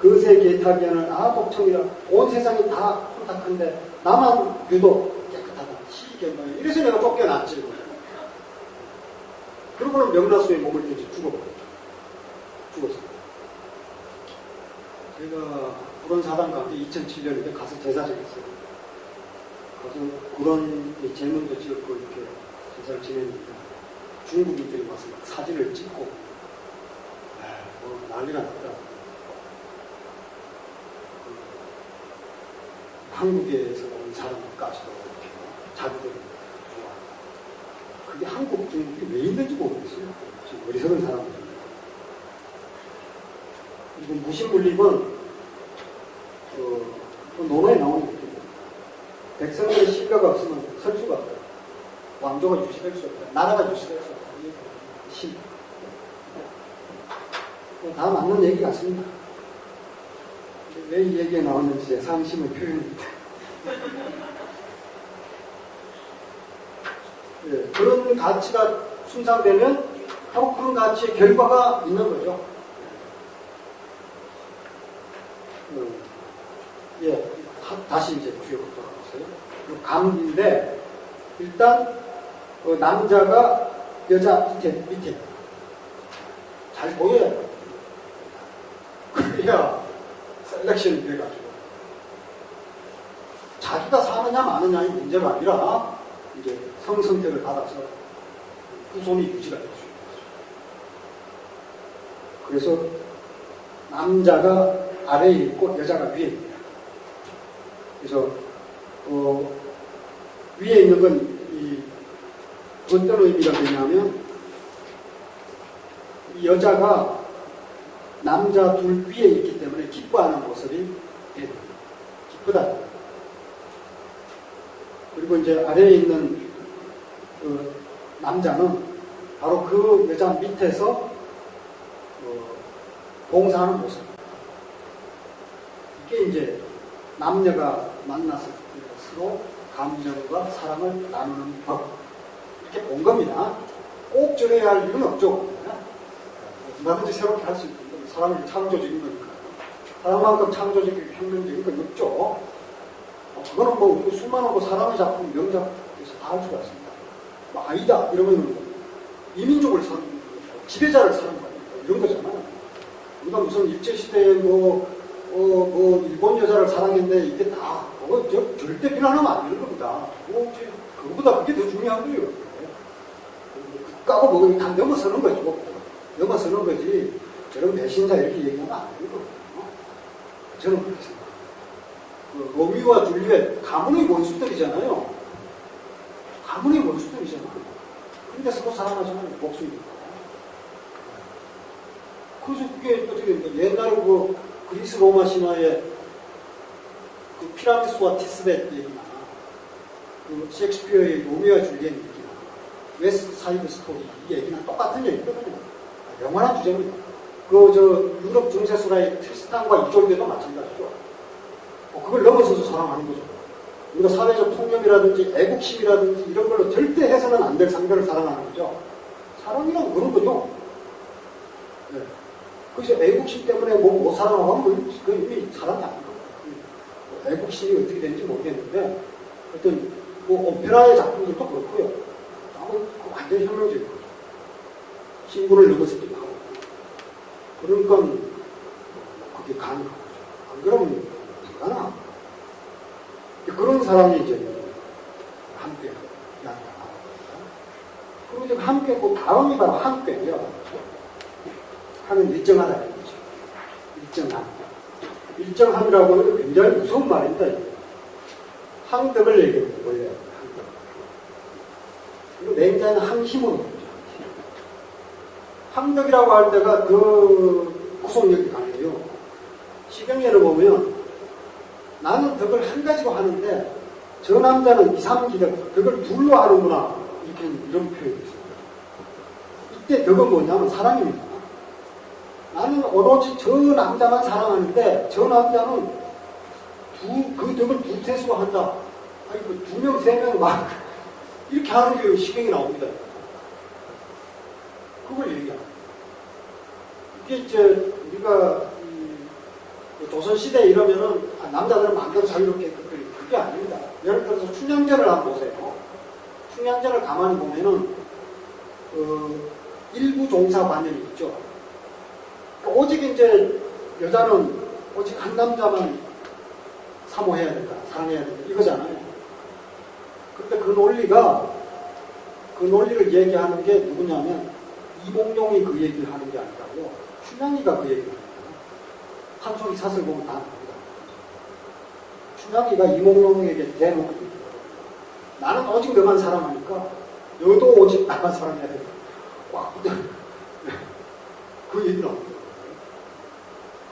거세개타견을 아독청이라. 온 세상이 다 혼탁한데 나만 유독 깨끗하다. 시견방에. 이래서 내가 쫓겨났지. 그러고는 명나수에 몸을 던지 죽었어. 제가 그런 사단 가운데 2007년에 가서 제사지냈어요. 가서 그런 제문도 찍고 이렇게 제사를 지냈는데 중국인들이 와서 막 사진을 찍고 뭐 난리가 났다. 한국에서 온 사람까지도 이렇게 자기들이 좋아. 그게 한국 중국이 왜 있는지 모르겠어요. 지금 어리석은 사람들이. 이거 무신분립은 논어에 나오는 거죠. 백성들의 신뢰가 없으면 설 수가 없다. 왕조가 유지될 수 없다. 나라가 유지될 수 없다. 신. 다 맞는 얘기 같습니다. 왜 이 얘기가 나왔는지 상심의 표현입니다. 네, 그런 가치가 순상되면 바로 그런 가치의 결과가 있는 거죠. 예, 다시 이제 주역으로 돌아가세요. 감인데 일단 남자가 여자 밑에 잘 보여야 돼요. 그래야 셀렉션이 돼가지고 자기가 사느냐 마느냐의 문제가 아니라 이제 성선택을 받아서 후손이 유지가 될 수 있는 거죠. 그래서 남자가 아래에 있고 여자가 위에 있습니다. 그래서 위에 있는 건 어떤 의미가 되냐면 이 여자가 남자 둘 위에 있기 때문에 기뻐하는 모습이 기쁘다. 그리고 이제 아래에 있는 그 남자는 바로 그 여자 밑에서 봉사하는 모습. 이게 이제 남녀가 만났을 때 서로 감정과 사랑을 나누는 법. 이렇게 본 겁니다. 꼭 저래야 할 이유는 없죠. 누구든지 새롭게 할 수 있는 사람이 창조적인 거니까. 사람만큼 창조적이고 혁명적인 건 없죠. 그거는 뭐 수많은 거 사랑의 작품, 명작에서 다 할 수가 있습니다. 뭐 아니다 이러면 이민족을 사는 지배자를 사는 거니까 이런 거잖아요. 우리가 무슨 일제시대에 일본 여자를 사랑했는데 이게 다 절대 비난하면 안 되는 겁니다. 그거보다 그게 더 중요한 거예요. 까고 먹으면 다 넘어서는 거죠. 넘어서는 거지. 저런 배신자 이렇게 얘기하면 안 되는 거거든요. 저는 그렇게 생각합니다. 로미오와 줄리엣 가문의 원수들이잖아요. 가문의 원수들이잖아요. 근데 서로 사랑하잖아요. 목숨이니까. 그래서 그게 어떻게 옛날에 그리스 로마 신화의 그 피라미스와 티스벳 얘기나 셰익스피어의 로미오와 줄리엣 얘기나 웨스트 사이드 스토리 이 얘기는 똑같은 얘기거든요. 영원한 주제입니다. 유럽 중세술화의 트리스탄과 이졸데도 마찬가지죠. 그걸 넘어서서 사랑하는 거죠. 우리가 사회적 통념이라든지 애국심이라든지 이런 걸로 절대 해서는 안 될 상대를 사랑하는 거죠. 사랑이란 그런 거죠. 네. 그래서 애국심 때문에 못 사랑하고 하면 그건 이미 사랑이 아닌 거예요. 애국심이 어떻게 되는지 모르겠는데 하여튼 오페라의 작품들도 그렇고요. 완전히 혁명적인 거죠. 신분을 넘어서기도 하고. 그러니까 그게 가능한 거죠. 안 그러면 불가능한 거죠. 그런 사람이 이제 함께 이야기가 나옵니다. 그리고 이제 함께 다음이 바로 함께예요. 하는 일정하다 이거죠. 일정함. 일정함이라고 하는 게 굉장히 무서운 말입니다. 항덕을 얘기합니다. 원래 항덕. 그리고 맹자는 항힘으로 보죠. 항덕이라고 할 때가 그 구속력이 강해요. 시경례를 보면 나는 덕을 한 가지로 하는데 저 남자는 2, 3기덕 덕을 둘로 하는구나. 이런 표현이 있습니다. 이때 덕은 뭐냐면 사랑입니다. 나는 오로지 저 남자만 사랑하는데 저 남자는 그 덕을 두태수로 한다. 아니, 2명, 3명 막 이렇게 하는 게 시경이 나옵니다. 그걸 얘기합니다. 이게 이제 우리가 조선시대 이러면은 남자들은 마음대로 자유롭게 그게 아닙니다. 예를 들어서 춘향전을 한번 보세요. 춘향전을 가만히 보면은 일부 종사 관념이 있죠. 오직 이제 여자는 오직 한 남자만 사모해야 된다, 사랑해야 된다 이거잖아요. 근데 그 논리를 얘기하는 게 누구냐면 이몽룡이 그 얘기를 하는 게 아니라고 춘향이가 그 얘기를 합니다. 한송이 사슬 보면 다 압니다. 춘향이가 이몽룡에게 대놓고 나는 오직 너만 사랑하니까 너도 오직 나만 사랑해야 된다. 꽉 붙어. 그 얘기는 없어요.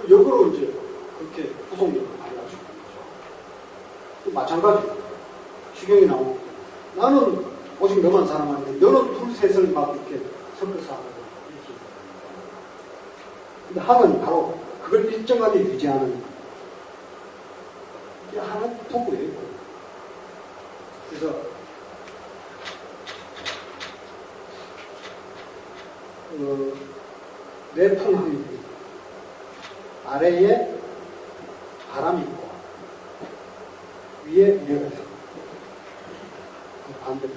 역으로 이제 그렇게 후속력을 발휘할 수 있는 거죠. 마찬가지로 시경이 나오고 나는 오직 너만 사랑하는데 너는 둘 셋을 막 이렇게 섞어서 하고 이렇게. 근데 하는 바로 그걸 일정하게 유지하는 이게 하는 도구예요. 그래서 내풍항이 아래에 바람이 있고 위에 우레가 있어. 반대로.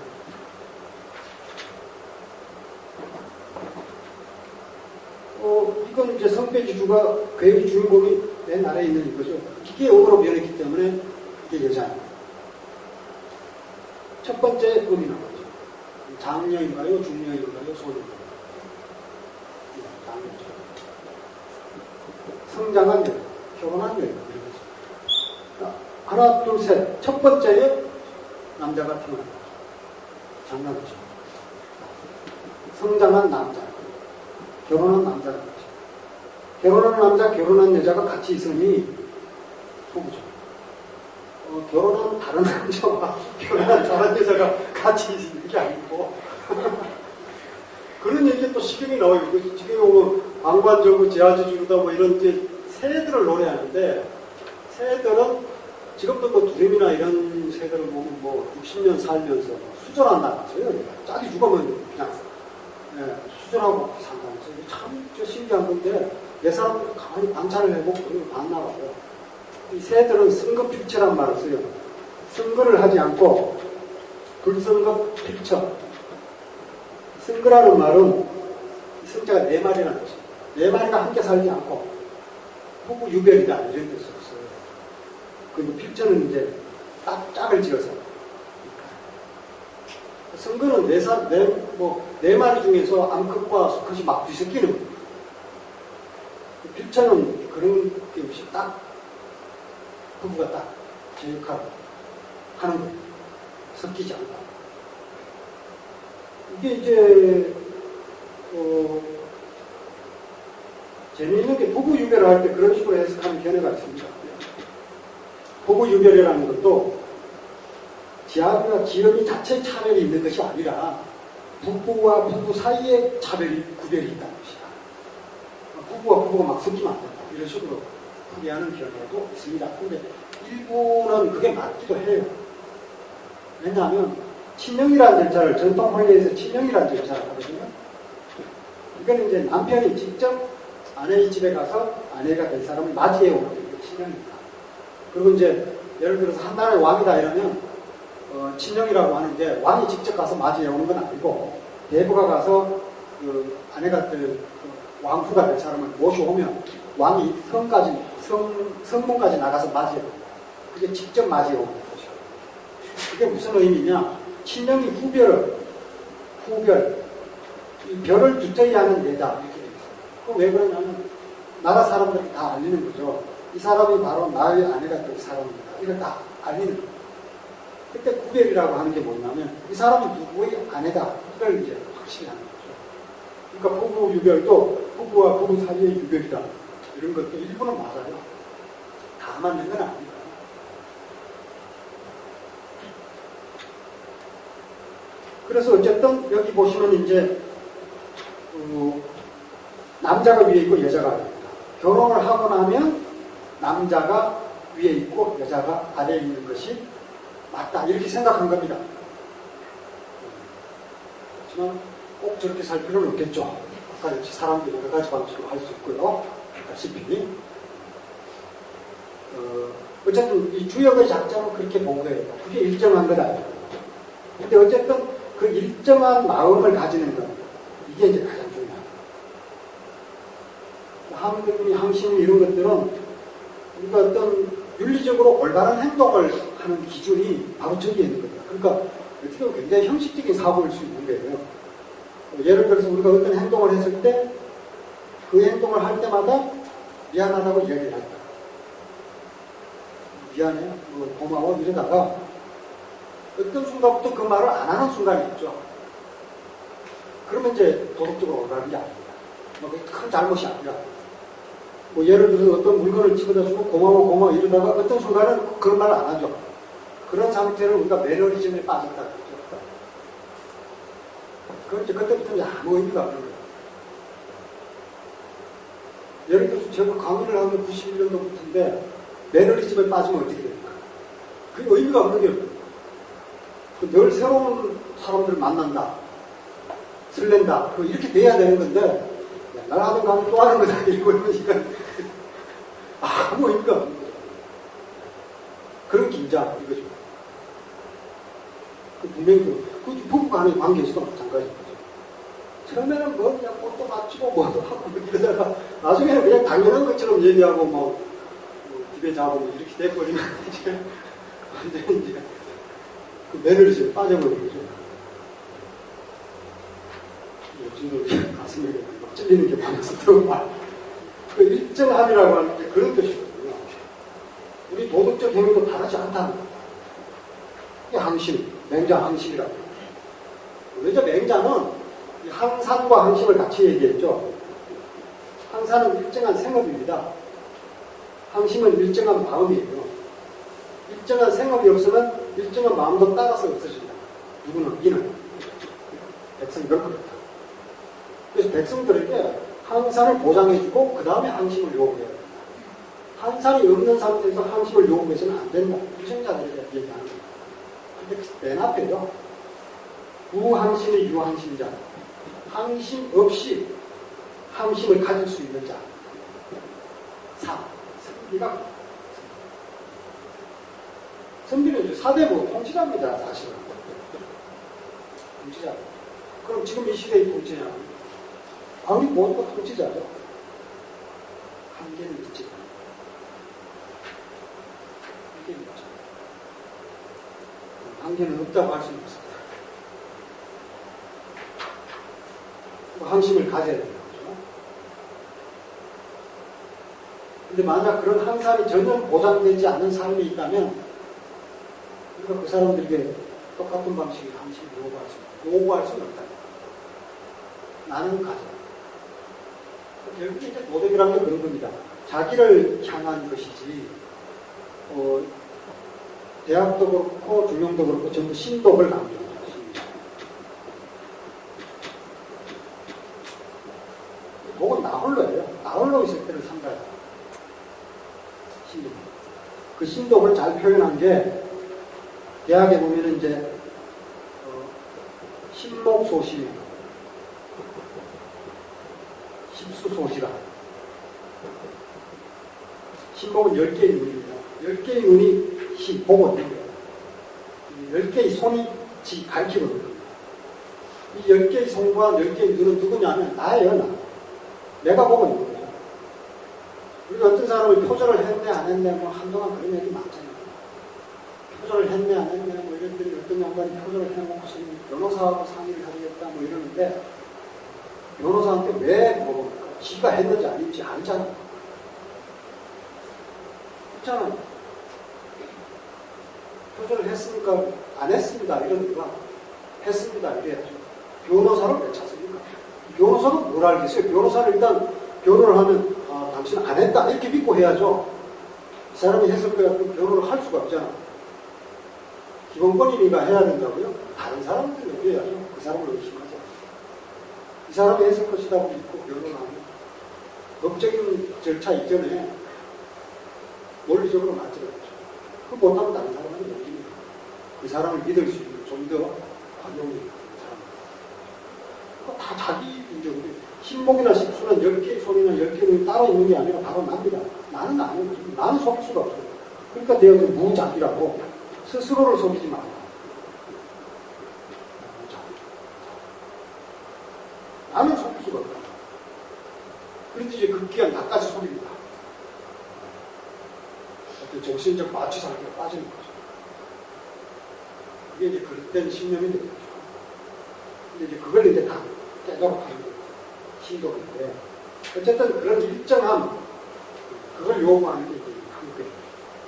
이건 이제 성패지주가 괴의 주인공이 맨 아래에 있는 이거죠. 이게 역으로 변했기 때문에 이게 여자입니다. 첫 번째 음이 나오죠. 장녀인가요? 중녀인가요? 소녀인가요? 장녀죠. 성장한 여인, 결혼한 여인, 이런 거죠. 하나, 둘, 셋. 첫 번째에 남자가 태어난다. 장남이죠. 성장한 남자, 결혼한 남자가 있죠. 결혼한 남자, 결혼한 여자가 같이 있으니 부부죠. 결혼한 다른 남자와 결혼한 다른 여자가 같이 있는 게 아니고 그런 얘기 또 시경이 나와요. 지금 오면 방관저구, 제아주주다 뭐 이런 이제 새들을 노래하는데 새들은 지금도 뭐 두레미나 이런 새들을 보면 뭐 60년 살면서 수절한다면서요. 짝이 죽으면 그냥 수절하고 산다면서 참 신기한 건데 내 사람들은 가만히 관찰을 해보고 그걸 봤나 봐요. 이 새들은 승급필처란 말을 써요. 승거를 하지 않고 불승급필처. 승거라는 말은 승자가 네 마리라는 뜻이에요. 네 마리가 함께 살지 않고 부부 유별이다 이런 뜻으로 써요. 그리고 필처는 이제 짝을 지어서. 승거는 네 마리 중에서 암컷과 수컷이 막 뒤섞이는 거예요. 필처는 그런 게 없이 딱 부부가 딱 제 역할을 하는 거예요. 섞이지 않고. 이게 이제 재미있는 게 부부유별을 할 때 그런 식으로 해석하는 견해가 있습니다. 부부유별이라는 것도 지압이나 지연이 자체의 차별이 있는 것이 아니라 부부와 부부 사이에 구별이 있다는 것이다. 부부와 부부가 막 섞이면 안 된다. 이런 식으로 풀이하는 견해도 있습니다. 근데 일부는 그게 맞기도 해요. 왜냐하면 친형이라는 절차를 전통 혼례에서 친형이라는 절차를 하거든요. 이거는 이제 남편이 직접 아내의 집에 가서 아내가 될 사람을 맞이해 오는 게 친형입니다. 그리고 이제 예를 들어서 한 나라의 왕이다 이러면 친형이라고 하는데 왕이 직접 가서 맞이해 오는 건 아니고 대부가 가서 그 아내가 될 왕후가 될 사람을 모셔오면 왕이 성문까지 나가서 맞이해 옵니다. 그게 직접 맞이해 오는 거죠. 그게 무슨 의미냐? 친형이 후별, 이 별을 두터이 하는 내다. 이렇게 되어 있어요. 그거 왜 그러냐면, 나라 사람들이 다 알리는 거죠. 이 사람이 바로 나의 아내가 될 사람입니다. 이걸 다 알리는 거예요. 그때 구별이라고 하는 게 뭐냐면, 이 사람이 누구의 아내다. 이걸 이제 확실히 하는 거죠. 그러니까 부부 유별도 부부와 부부 사이의 유별이다. 이런 것도 일부는 맞아요. 다 맞는 건 아닙니다. 그래서 어쨌든 여기 보시면 이제 남자가 위에 있고 여자가 아래에 있다. 결혼을 하고 나면 남자가 위에 있고 여자가 아래에 있는 것이 맞다. 이렇게 생각한 겁니다. 하지만 꼭 저렇게 살 필요는 없겠죠. 아까 역시 사람들이 여러 가지 방식으로 할 수 있고요. 다시피 어쨌든 이 주역의 작자는 그렇게 본 거예요. 그게 일정한 건 아니에요. 근데 어쨌든 그 일정한 마음을 가지는 것, 이게 이제 가장 중요합니다. 함등이, 항심이 이런 것들은 우리가 어떤 윤리적으로 올바른 행동을 하는 기준이 바로 저기에 있는 겁니다. 그러니까 어떻게 보면 굉장히 형식적인 사고일 수 있는 거예요. 예를 들어서 우리가 어떤 행동을 했을 때 그 행동을 할 때마다 미안하다고 이야기를 할까. 미안해, 고마워 이러다가 어떤 순간부터 그 말을 안 하는 순간이 있죠. 그러면 이제 도덕적으로 올바른 게 아닙니다. 큰 잘못이 아니라 예를 들어서 어떤 물건을 집어다 주고 고마워 이러다가 어떤 순간은 그런 말을 안 하죠. 그런 상태를 우리가 매너리즘에 빠졌다는 거죠. 그럼 이제 그때부터는 아무 의미가 없는 거예요. 예를 들어서 제가 강의를 하면 91년도부터인데 매너리즘에 빠지면 어떻게 됩니까? 그게 의미가 없는 게 늘 새로운 사람들을 만난다, 설렌다, 이렇게 돼야 되는 건데 날 하는 거 하면 또 하는 거다 이러고 이러니까 아무 의미가 없는 거죠. 그런 긴장 이거죠. 분명히 그 부부 간의 관계에서도 마찬가지인 거죠. 처음에는 그냥 꽃도 맞추고 뭐도 하고 이러다가 나중에는 그냥 당연한 것처럼 얘기하고 집에 자고 이렇게 돼버리면 이제 완전히 이제 그 매너리즘에 빠져버린 거죠. 요즘도 가슴에 막 찔리는 게 많아서 그 일정함이라고 하는 게 그런 뜻이거든요. 우리 도덕적 행위도 다르지 않다는 거예요. 이게 항심, 맹자 항심이라고. 왜죠? 맹자는 항산과 항심을 같이 얘기했죠. 항산은 일정한 생업입니다. 항심은 일정한 마음이에요. 일정한 생업이 없으면 일정한 마음도 따라서 없어진다. 누구는? 이는. 백성들은 그렇다. 그래서 백성들에게 항산을 보장해주고 그 다음에 항심을 요구해야 된다. 항산이 없는 상태에서 항심을 요구해서는 안 된다. 유생자들에게 얘기하는 거예요. 근데 맨 앞에요. 무항심이 유항심자. 항심 없이 항심을 가질 수 있는 자. 4. 선비가. 선비는 이제 4대부 통치자입니다, 사실은. 통치자. 그럼 지금 이 시대의 통치냐? 우리 모두가 통치자죠. 한계는 있지. 한계는 있죠. 한계는 없다고 할 수는 없습니다. 항심을 가져야 되는 거죠. 근데 만약 그런 항산이 전혀 보장되지 않는 삶이 있다면, 그러니까 그 사람들에게 똑같은 방식의 항심을 요구할 수는 없다. 나는 가져. 결국에 이제 도덕이라는 게 그런 겁니다. 자기를 향한 것이지, 대학도 그렇고, 중용도 그렇고, 전부 신덕을 강조합니다. 목은 나홀로예요. 나홀로 있을 때를 삼가야 돼요. 신덕. 그 신덕을 잘 표현한 게, 대학에 보면은 이제, 신목소심이에요. 십수소시라. 신목은 10개의 눈입니다. 10개의 눈이 신, 보고 있는 거예요. 10개의 손이 가르치거든요. 이 10개의 손과 10개의 눈은 누구냐면 나예요, 나. 내가 보고 있는 거죠. 우리 어떤 사람을 표절을 했네, 안 했네, 뭐 한동안 그런 얘기 많잖아요. 표절을 했네, 안 했네, 뭐 이런들이 어떤 양반이 표절을 해놓고서 변호사하고 상의를 하겠다, 뭐 이러는데, 변호사한테 왜 물어봅니까? 지가 했는지 아닌지 알잖아요. 그렇잖아요. 표절을 했습니까? 안 했습니다. 이러니까 했습니다. 이래야죠. 변호사를 왜 찾습니까? 변호사는 뭘 알겠어요? 변호사는 일단 변호를 하면 당신은 안 했다 이렇게 믿고 해야죠. 이 사람이 했을 거야. 그럼 변호를 할 수가 없잖아. 기본권이니까 해야 된다고요? 다른 사람들은 얘기해야죠. 그 사람을 의심하죠. 이 사람이 했을 것이라고 믿고 변호를 하면 법적인 절차 이전에 논리적으로 맞춰야죠. 그 못하면 다른 사람은 여기니까 그 사람을 믿을 수 있는 좀 더 관용이 있는 사람. 다 자기 인정으로 신목이나 십수는 10개의 손이나 10개의 눈이 따로 있는 게 아니라 바로 납니다. 나는 아니에요. 나는 속일 수가 없어요. 그러니까 내가 무자기라고 스스로를 속이지 말아요. 나는 속일 수가 없다. 그런데 이제 극기한 나까지 속입니다. 어떤 정신적 마취 상태가 빠지는 거죠. 그게 이제 그릇된 신념이 되는 거죠. 근데 이제 그걸 이제 다 깨도록 하는 거예요. 신도인데. 어쨌든 그런 일정함, 그걸 요구하는 게 이제 한국에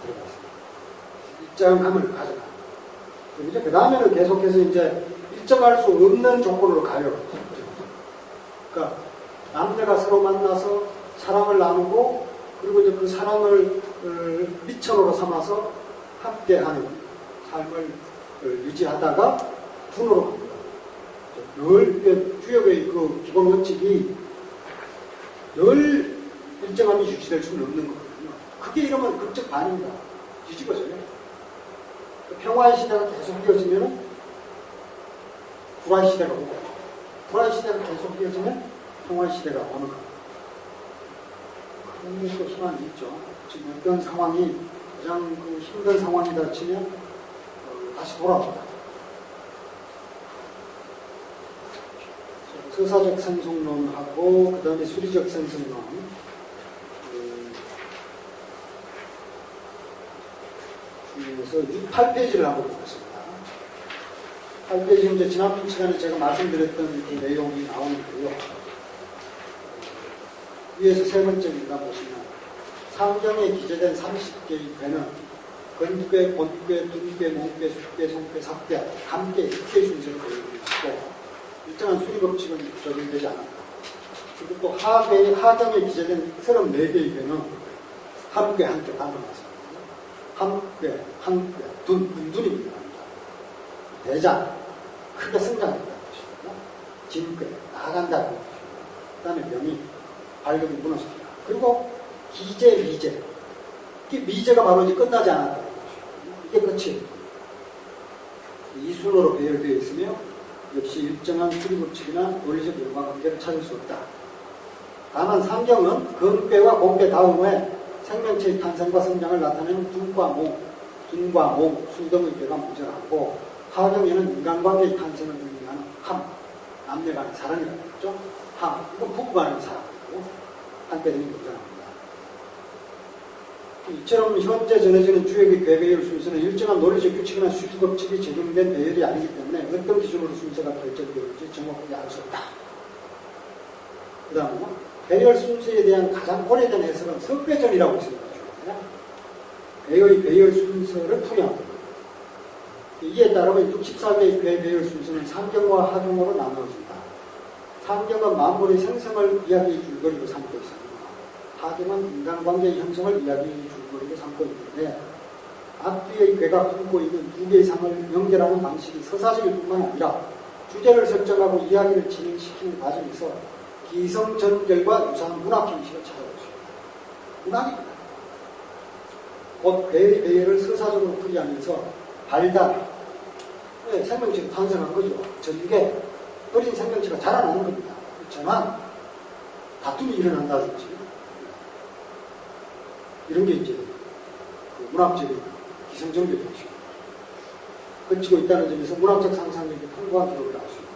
들어갔습니다. 일정함을 가져가. 그럼 이제 그 다음에는 계속해서 이제 일정할 수 없는 조건으로 가요. 그러니까 남녀가 서로 만나서 사랑을 나누고 그리고 이제 그 사랑을 미천으로 삼아서 함께하는 삶을 유지하다가 분으로 갑니다. 늘 주역의 그 기본 원칙이 늘 일정함이 유지될 수는 없는 거거든요. 그게 이러면 극적 반입니다. 뒤집어져요. 평화의 시대가 계속 이어지면 불화의 시대가 오고 불화의 시대가 계속 이어지면 평화의 시대가 오는 겁니다. 그런 것도 희망이 있죠. 지금 어떤 상황이 가장 그 힘든 상황이다 치면 다시 돌아옵니다. 서사적 생성론하고 그 다음에 수리적 생성론 중에서 8페이지를 한번 보겠습니다. 때 지금 이제 지난번 시간에 제가 말씀드렸던 그 내용이 나오는데요. 위에서 세 번째 문단 보시면 상경에 기재된 30개의 괴는 건괴, 본괴, 둔괴, 몽괴, 숙괴, 송괴, 삭괴, 감괴, 흑괴 순서로 되어 있고 일정한 수리 법칙은 적용되지 않았다. 그리고 또 하경에 기재된 34개의 괴는 함괴, 한괴, 방금 말씀드렸습니다. 함괴, 한괴, 둔이 필요합니다. 대장, 크게 성장한다는 것이고, 진괴, 나아간다는 것이고, 그 다음에 명의, 발급이 무너집니다. 그리고 기재, 미재. 이 미재가 바로 이제 끝나지 않았다는 것이고, 이게 끝이에요. 이 순으로 배열되어 있으며, 역시 일정한 수리법칙이나 논리적 연관관계를 찾을 수 없다. 다만 상경은 건괴와 공괴 다음 후에 생명체의 탄생과 성장을 나타내는 둔과 몽, 수 등의 괴가 문제라고 하경에는 인간관계의 탄생을 의미하는 함, 남녀간의 사랑이라고 했죠. 함, 이건 부부간의 사랑이고 한때 등이 문제랍니다. 이처럼 현재 전해지는 주역의 괴배열 순서는 일정한 논리적 규칙이나 수리법칙이 적용된 배열이 아니기 때문에 어떤 기준으로 순서가 결정되는지 정확하게 알 수 없다. 그 다음은 배열 순서에 대한 가장 오래된 해석은 석배전이라고 있습니다. 배열 순서를 풀이합니다. 이에 따르면 64개의 배열 순서는 상경과 하경으로 나누어진다. 상경은 만물의 생성을 이야기의 줄거리로 삼고 있습니다. 하경은 인간관계의 형성을 이야기의 줄거리로 삼고 있는데 앞뒤의 괴가 품고 있는 두 개의 상을 연결하는 방식이 서사적일 뿐만 아니라 주제를 설정하고 이야기를 진행시키는 과정에서 기성전결과 유사한 문학 형식을 찾아보십니다. 문학입니다. 곧 괴의 배열을 서사적으로 풀이하면서 발달, 생명체가 탄생한 거죠. 전개, 어린 생명체가 자라나는 겁니다. 그렇지만 다툼이 일어난다든지 이런 게 이제 그 문학적인 기성전결 형식 거치고 있다는 점에서 문학적 상상력이 풍부한 기록을 알 수 있다.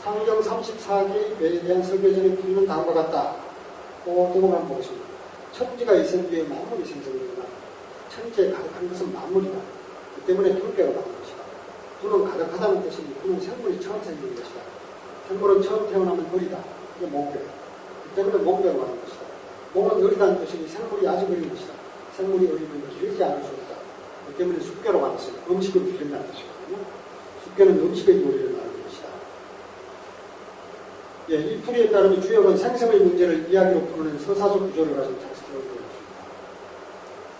상경 34개의 괴에 대한 설계전의 풀이는 다음과 같다. 또한 한번 보겠습니다. 천지가 있은 뒤에 만물이 생성되거나 천지에 가득한 것은 만물이다. 그 때문에 둘괴가 받는 것이다. 둘은 가득하다는 뜻이니 둘은 생물이 처음 생기는 것이다. 생물은 처음 태어나면 어리다. 이게 몽괴. 그 때문에 몽괴가 받는 것이다. 몽은 어리다는 뜻이니 생물이 아직 어린 것이다. 생물이 어리면 기르지 않을 수 없다. 그 때문에 숙괴로 받았어요. 음식을 기른다는 뜻이거든요. 숙괴는 음식의 요리를 말하는 것이다. 예, 이 풀이에 따르면 주역은 생성의 문제를 이야기로 푸는 서사적 구조를 가진 텍스트로 되어있습니다.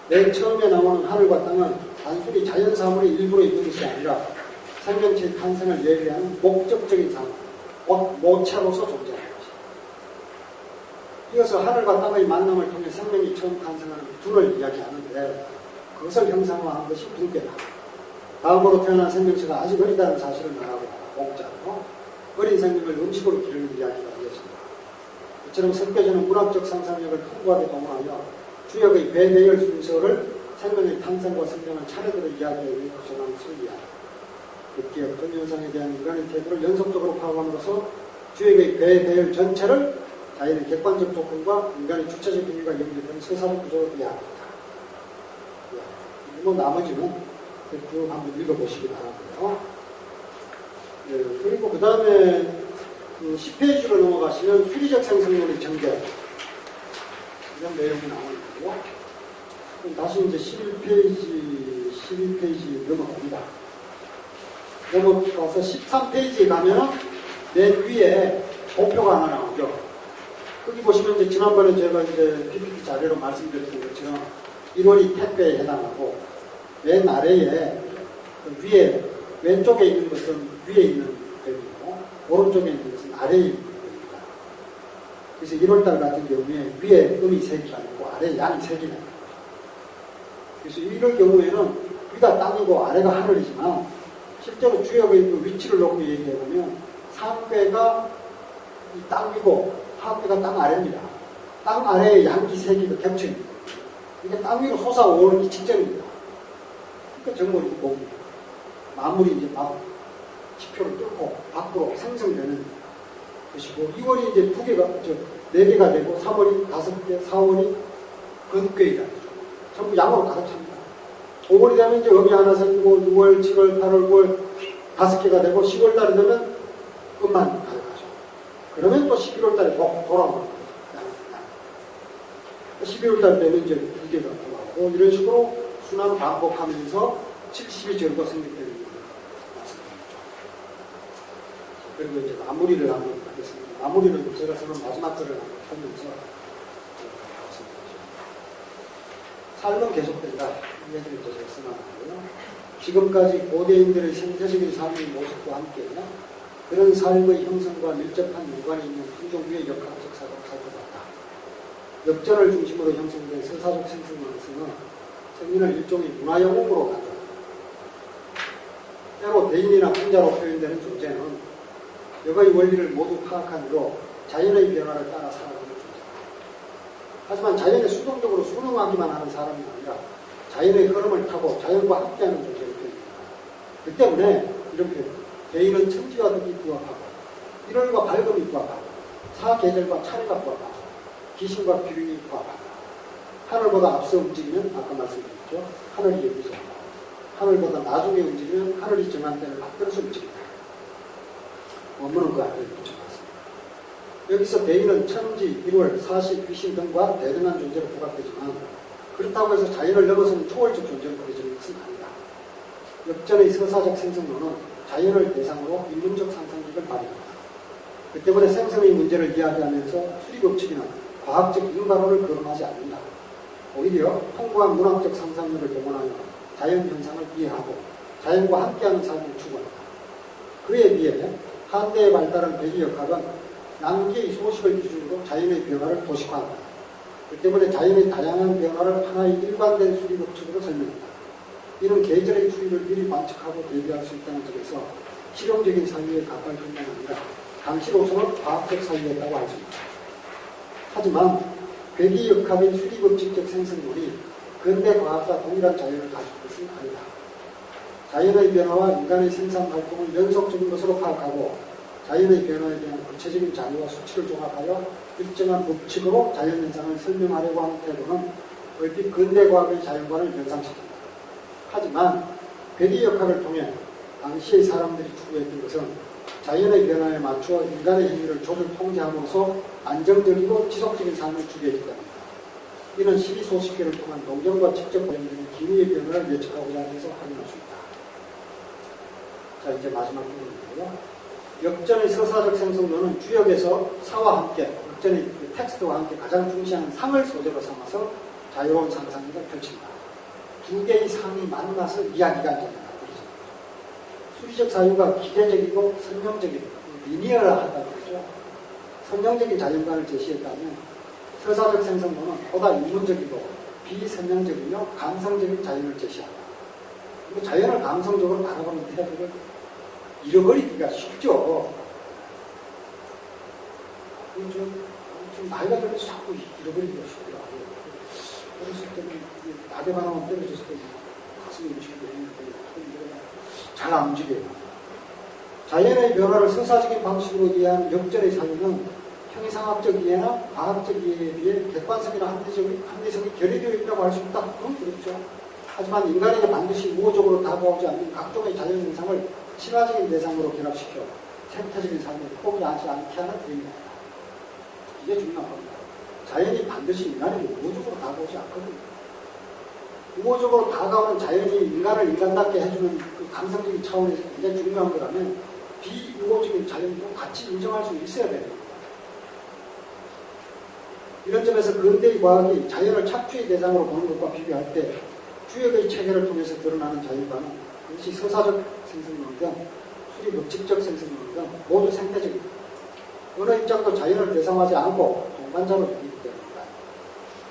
맨 처음에 나오는 하늘과 땅은 단순히 자연사물의 일부로 있는 것이 아니라 생명체의 탄생을 예비하는 목적적인 사물, 모체로서 존재하는 것이다. 이어서 하늘과 땅의 만남을 통해 생명이 처음 탄생하는 둘을 이야기하는데 그것을 형상화한 것이 둔괴다. 다음으로 태어난 생명체가 아직 어리다는 사실을 말하고 목자로 어린 생명을 음식으로 기르는 이야기가 되었습니다. 이처럼 석괴전은 문학적 상상력을 풍부하게 동원하여 주역의 배배열 순서를 생명의 탄생과 성장을 차례대로 이야기하기 위해 구성한 설리하다. 급기 어떤 현상에 대한 인간의 태도를 연속적으로 파악함으로써 주역의 배배열 전체를 자연의 객관적 조건과 인간의 주체적 행위가 연결된 서사적 구조로 이해합니다. 뭐 나머지는 쭉 한번 읽어보시기 바라고요. 네, 그리고 그 다음에 10페이지로 넘어가시면 수리적 생성론의 전개 이런 내용이 나오는데요. 다시 이제 11페이지 넘어갑니다. 넘어가서 13페이지에 가면은 맨 위에 도표가 하나 나오죠. 거기 보시면 이제 지난번에 제가 이제 PPT 자료로 말씀드렸던 것처럼 1월이 택배에 해당하고 맨 아래에 그 위에 왼쪽에 있는 것은 위에 있는 벽이고 오른쪽에 있는 것은 아래에 있는 벽입니다. 그래서 1월달 같은 경우에 위에 음이 3개가 있고 아래에 양이 3개가 있습니다. 그래서 이럴 경우에는 위가 땅이고 아래가 하늘이지만 실제로 주역의 그 위치를 놓고 얘기해보면 상괴가 이 땅이고 하괴가 땅 아래입니다. 땅 아래에 양기 3개가 겹쳐있는 거예요. 이게 땅 위로 솟아오르기 직전입니다. 그러니까 정말 이 만물이 이제 막 지표를 뚫고 밖으로 생성되는 것이고 2월이 이제 4개가 되고 3월이 5개, 4월이 건괴이다. 전부 양으로 가득 찹니다. 5월이 되면 이제 음이 하나 생기고 6월, 7월, 8월, 9월 5개가 되고 10월 달이 되면 음만 가져가죠. 그러면 또 11월 달에 돌아오는 거예요. 12월 달 되면 이제 2개가 돌아오고 이런 식으로 순환 반복하면서 70이 절거 생겼다는 얘기를 말씀드렸죠. 그리고 이제 마무리를 한번 하겠습니다. 마무리는 제가 쓰는 마지막 글을 한번 보면서 말씀드리죠. 삶은 계속된다. 이 얘기를 제가 쓰나고요. 지금까지 고대인들의 생태적인 삶의 모습과 함께 그런 삶의 형성과 밀접한 연관이 있는 한 종류의 역학적 사고를 살펴봤다. 역전을 중심으로 형성된 서사적 생성론에서는 생민을 일종의 문화 영웅으로 간다. 때로 대인이나 혼자로 표현되는 존재는 역의 원리를 모두 파악한 후로 자연의 변화를 따라 살아가는 존재다. 하지만 자연에 수동적으로 순응하기만 하는 사람이 아니라 자연의 흐름을 타고 자연과 함께하는 존재를 표현합니다. 그 때문에 이렇게 대인은 천지와 덕이 부합하고 일월과 밝음이 부합하고 사계절과 차례가 부합하고 기신과 비륜이 부합하고 하늘보다 앞서 움직이면 아까 말씀드렸죠. 하늘이 여기서 하늘보다 나중에 움직이면 하늘이 정한 때를 받들어서 움직인다. 원문은 그 앞에 붙여놨습니다. 여기서 대인은 천지, 일월, 사시, 귀신 등과 대등한 존재로 부각되지만 그렇다고 해서 자연을 넘어서는 초월적 존재로 보여지는 것은 아니다. 역전의 서사적 생성론은 자연을 대상으로 인문적 상상력을 발휘합니다. 그 때문에 생성의 문제를 이야기하면서 수리법칙이나 과학적 인과론을 거론하지 않는다. 오히려 풍부한 문학적 상상력을 동원하여 자연 현상을 이해하고 자연과 함께하는 삶을 추구한다. 그에 비해 한대의 발달한 배기역학은 남기의 소식을 기준으로 자연의 변화를 도식화한다. 그 때문에 자연의 다양한 변화를 하나의 일관된 수리법칙으로 설명한다. 이는 계절의 추이를 미리 관측하고 대비할 수 있다는 점에서 실용적인 사유에 가까울 뿐만 아니라 당시로서는 과학적 사유였다고 할 수 있다. 하지만 괴기역학인 수리법칙적 생성론이 근대 과학과 동일한 자연을 가질 것은 아니다. 자연의 변화와 인간의 생산 활동을 연속적인 것으로 파악하고 자연의 변화에 대한 구체적인 자료와 수치를 종합하여 일정한 법칙으로 자연현상을 설명하려고 하는 태도는 얼핏 근대 과학의 자연관을 연상시킨다. 하지만 괴기역학을 통해 당시의 사람들이 추구했던 것은 자연의 변화에 맞추어 인간의 행위를 조절 통제함으로써 안정적이고 지속적인 삶을 추구했기 때문이다. 이는 시리소식계를 통한 농경과 직접 관련되는 기후의 변화를 예측하고자 해서 확인할 수 있다. 자, 이제 마지막 부분인데요. 역전의 서사적 생성론은 주역에서 사와 함께, 역전의 텍스트와 함께 가장 중시하는 상을 소재로 삼아서 자유로운 상상력을 펼친다. 두 개의 상이 만나서 이야기가 된다. 수리적 사유가 기계적이고 선형적이고 리니어하다고 그러죠. 선형적인 자연관을 제시했다면 서사적 생성론은 보다 인문적이고 비선형적이며 감성적인 자연을 제시한다. 그리고 자연을 감성적으로 바라보는 태도를 잃어버리기가 쉽죠. 좀 나이가 들면서 자꾸 잃어버리기가 쉽더라고요. 어렸을 때는 낙엽 하나만 떨어졌을 때 가슴이 움직이고 했는데 잘 안 움직여요. 자연의 변화를 서사적인 방식으로 이해하는 역전의 사유는 형이상학적 이해나 과학적 이해에 비해 객관성이나 합리성이 결여되어 있다고 할 수 있다. 그건 그렇죠. 하지만 인간에게 반드시 우호적으로 다가오지 않는 각종의 자연 현상을 친화적인 대상으로 결합시켜 생태적인 삶을 포기하지 않게 하는 의미입니다. 이게 중요한 겁니다. 자연이 반드시 인간에게 우호적으로 다가오지 않거든요. 우호적으로 다가오는 자연이 인간을 인간답게 해주는 그 감성적인 차원에서 굉장히 중요한 거라면 비우호적인 자연도 같이 인정할 수 있어야 됩니다. 이런 점에서 근대의 과학이 자연을 착취의 대상으로 보는 것과 비교할 때 주역의 체계를 통해서 드러나는 자연과는 그것이 서사적 생성론이든 수리법칙적 생성론이든 모두 생태적입니다. 어느 입장도 자연을 대상하지 않고 동반자로 여기기 때문입니다.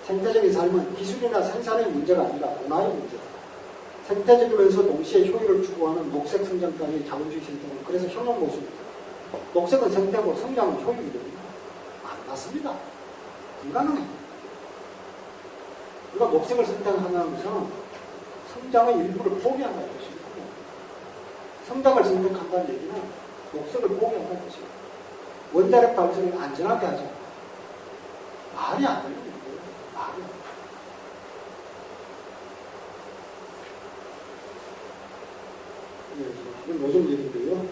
생태적인 삶은 기술이나 생산의 문제가 아니라 문화의 문제다. 생태적이면서 동시에 효율을 추구하는 녹색 성장 따위의 자본주의 생태는 그래서 현혹 모습입니다. 녹색은 생태고 성장은 효율이거든요. 안 맞습니다. 불가능해요. 우리가 녹색을 선택하면서 성장의 일부를 포기한다는 것입니다. 성장을 선택한다는 얘기는 녹색을 포기한다는 것입니다. 원자력 발전을 안전하게 하자. 말이 안 되는 거예요. 말이 안 돼요. 이건 요즘 얘기인데요.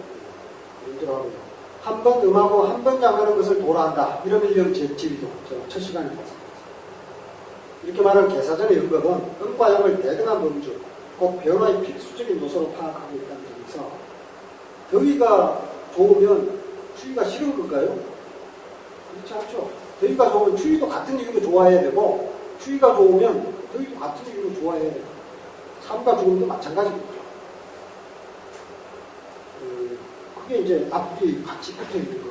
연주하고요. 한 번 음하고 한 번 양하는 것을 도라한다. 이러면 제지위도 첫 시간에 봤습니다. 이렇게 말한 개사전의 연극은 음과 양을 대등한 범주, 곧 변화의 필수적인 요소로 파악하고 있다는 점에서 더위가 좋으면 추위가 싫은 걸까요? 그렇지 않죠. 더위가 좋으면 추위도 같은 이유로 좋아해야 되고 추위가 좋으면 더위도 같은 이유로 좋아해야 돼요. 삶과 죽음도 마찬가지겠죠. 그게 이제 앞뒤 같이 붙어 있는 거예요.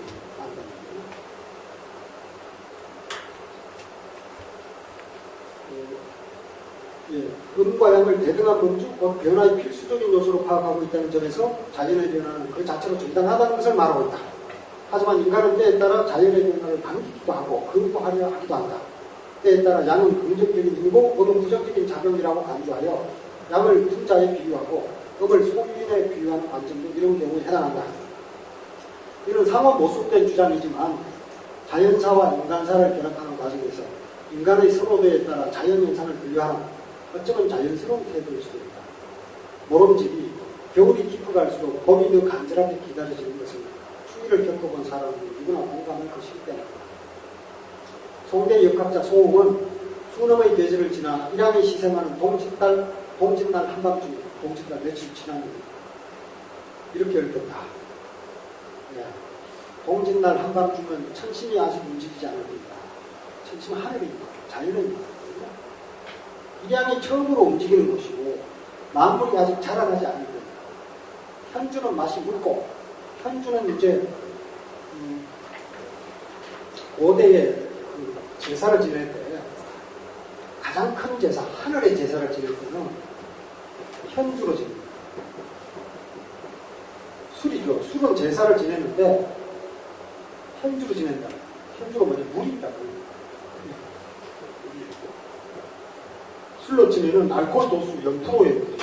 음과 양을 대등한 범주, 곧 변화의 필수적인 요소로 파악하고 있다는 점에서 자연의 변화는 그 자체로 정당하다는 것을 말하고 있다. 하지만 인간은 때에 따라 자연의 변화를 반기기도 하고 극복하려 하기도 한다. 때에 따라 양은 긍정적인 힘이고 음은 부정적인 작용이라고 간주하여 양을 분자에 비유하고 음을 소유인에 비유하는 관점도 이런 경우에 해당한다. 이는 상호 모순된 주장이지만 자연사와 인간사를 결합하는 과정에서 인간의 선호도에 따라 자연현상을 분류하는 어쩌면 자연스러운 태도일 수도 있다. 모름지기 겨울이 깊어갈수록 봄이 더 간절하게 기다려지는 것을 추위를 겪어본 사람은 누구나 공감할 것이기 때문이다. 송대 역학자 송홍은 수능의 계절을 지나 일양이 시샘하는 동짓날 한밤중, 동짓날 며칠 지난 이렇게 읽었다. 네. 동짓날 한밤중은 천심이 아직 움직이지 않았습니다. 천심은 하늘에 있다. 자연에 있다. 일양이 처음으로 움직이는 것이고 만물이 아직 자라나지 않은 겁니다. 현주는 맛이 묽고 현주는 이제 고대에 제사를 지낼 때 가장 큰 제사, 하늘의 제사를 지낼 때는 현주로 지냅니다. 술이죠. 술은 제사를 지내는데 현주로 지낸다. 현주가 뭐냐? 물이 있다. 술로 치면은 알코올 도수 0%의 물이에요.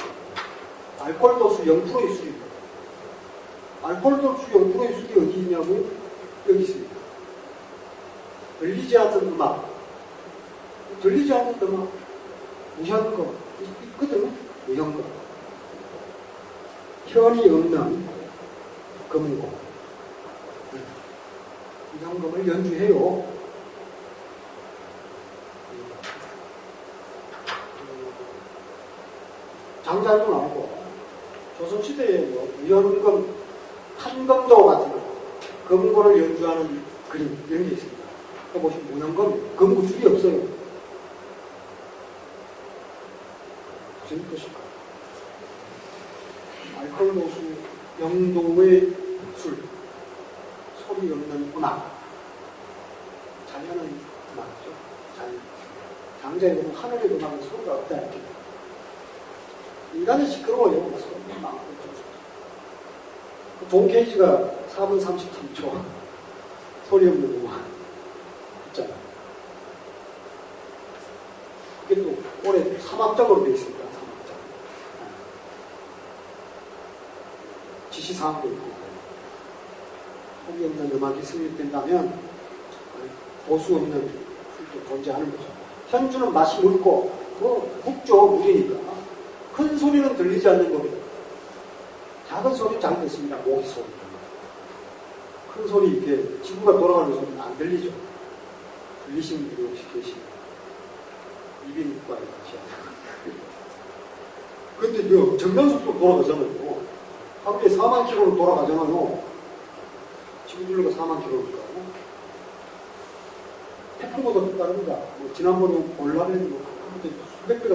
알코올 도수 0%의 술입니다. 알코올 도수 0%의 술이 어디 있냐고요? 여기 있습니다. 들리지 않는 음악, 들리지 않는 음악, 무현금 있거든요. 무현금. 현이 없는 금고. 무현금을 연주해요. 장자도 나오고 조선시대에 무현금, 한금도 같은 거, 금고를 연주하는 그림 이런 게 있습니다. 보시면 무현금, 금고 줄이 없어요. 무슨 뜻일까? 알코올 도수 0도의 술, 소리 없는 음악, 자연은 음악이죠. 자연. 장자에 보면 하늘의 음악은 소리가 없다 이렇게. 인간이 시끄러워요. 존 케이지가 4분 33초 소리 없는 음악 있잖아. 그게 또 올해 3악장으로 되어 있습니다. 3악장. 지시사항도 있고 소리 없는 음악이 승립된다면 도수 없는 술도 존재하는 거죠. 현주는 맛이 묽고 묵죠. 물이니까. 큰 소리는 들리지 않는 겁니다. 작은 소리 잘 듣습니다. 모기 소리. 큰 소리 이렇게 지구가 돌아가는 소리는 안 들리죠. 들리시는 분이 혹시 계시나요? 이비인후과에 같이 근데 이 정면속도로 돌아가잖아요. 하루에 4만 킬로로 돌아가잖아요. 지구 둘러가 4만 킬로니까. 태풍보다 더 빠릅니다. 지난번에 볼라벤 그때 수백 배가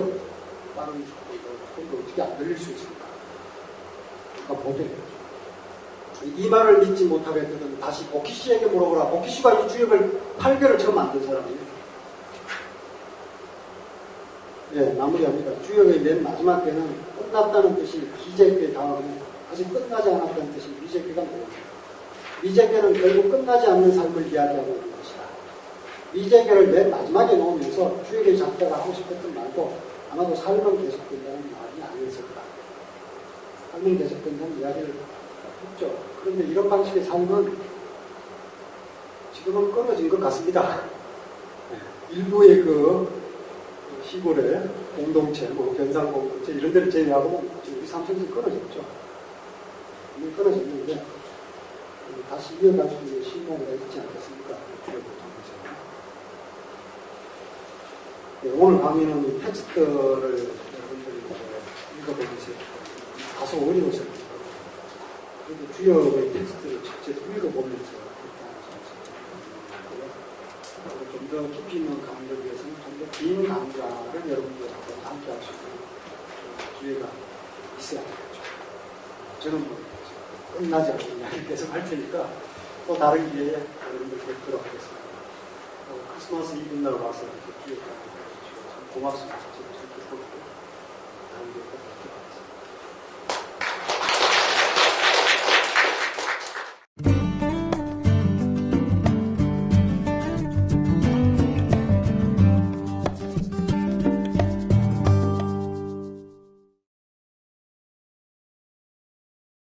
빠른 속도가 어떻게 안 들릴 수 있을까? 그러니까 보더래요. 이 말을 믿지 못하겠거든 다시 보키 씨에게 물어보라. 보키 씨가 이 주역을 8개를 처음 만든 사람이에요. 네, 마무리합니다. 주역의 맨 마지막 개는 끝났다는 뜻이 기재개 다음에 아직 끝나지 않았다는 뜻이 미재개가 뭐예요? 미재개는 결국 끝나지 않는 삶을 이야기하고 있는 것이다. 미재개를 맨 마지막에 놓으면서 주역의 작가가 하고 싶었던 말도 아마도 삶은 계속된다는 말이 아니었을 거다. 삶은 계속된다는 이야기를 했죠. 그런데 이런 방식의 삶은 지금은 끊어진 것 같습니다. 일부의 그 시골의 공동체, 변상 공동체 이런 데를 제외하고 지금 우리 삼성에서 끊어졌죠. 많이 끊어졌는데 다시 이어갈 수 있는 신호가 있지 않겠습니까? 주요를 통해서. 네, 오늘 강의는 이 텍스트를 여러분들이 읽어보면서 다소 어려우셨는데 그래도 주역의 텍스트를 직접 읽어보면서 좀 더 깊이 있는 강의를 위해서는 좀 더 긴 강좌를 여러분들하고 함께 할 수 있는 기회가 있어야 되겠죠. 저는 뭐 끝나지 않고 이야기 계속 할 테니까 또 다른 기회에 여러분들 뵙도록 하겠습니다. 크리스마스 이브날 와서 이렇게 기회가 참 고맙습니다. 저도 참 기쁘고 다른 기회에 뵙도록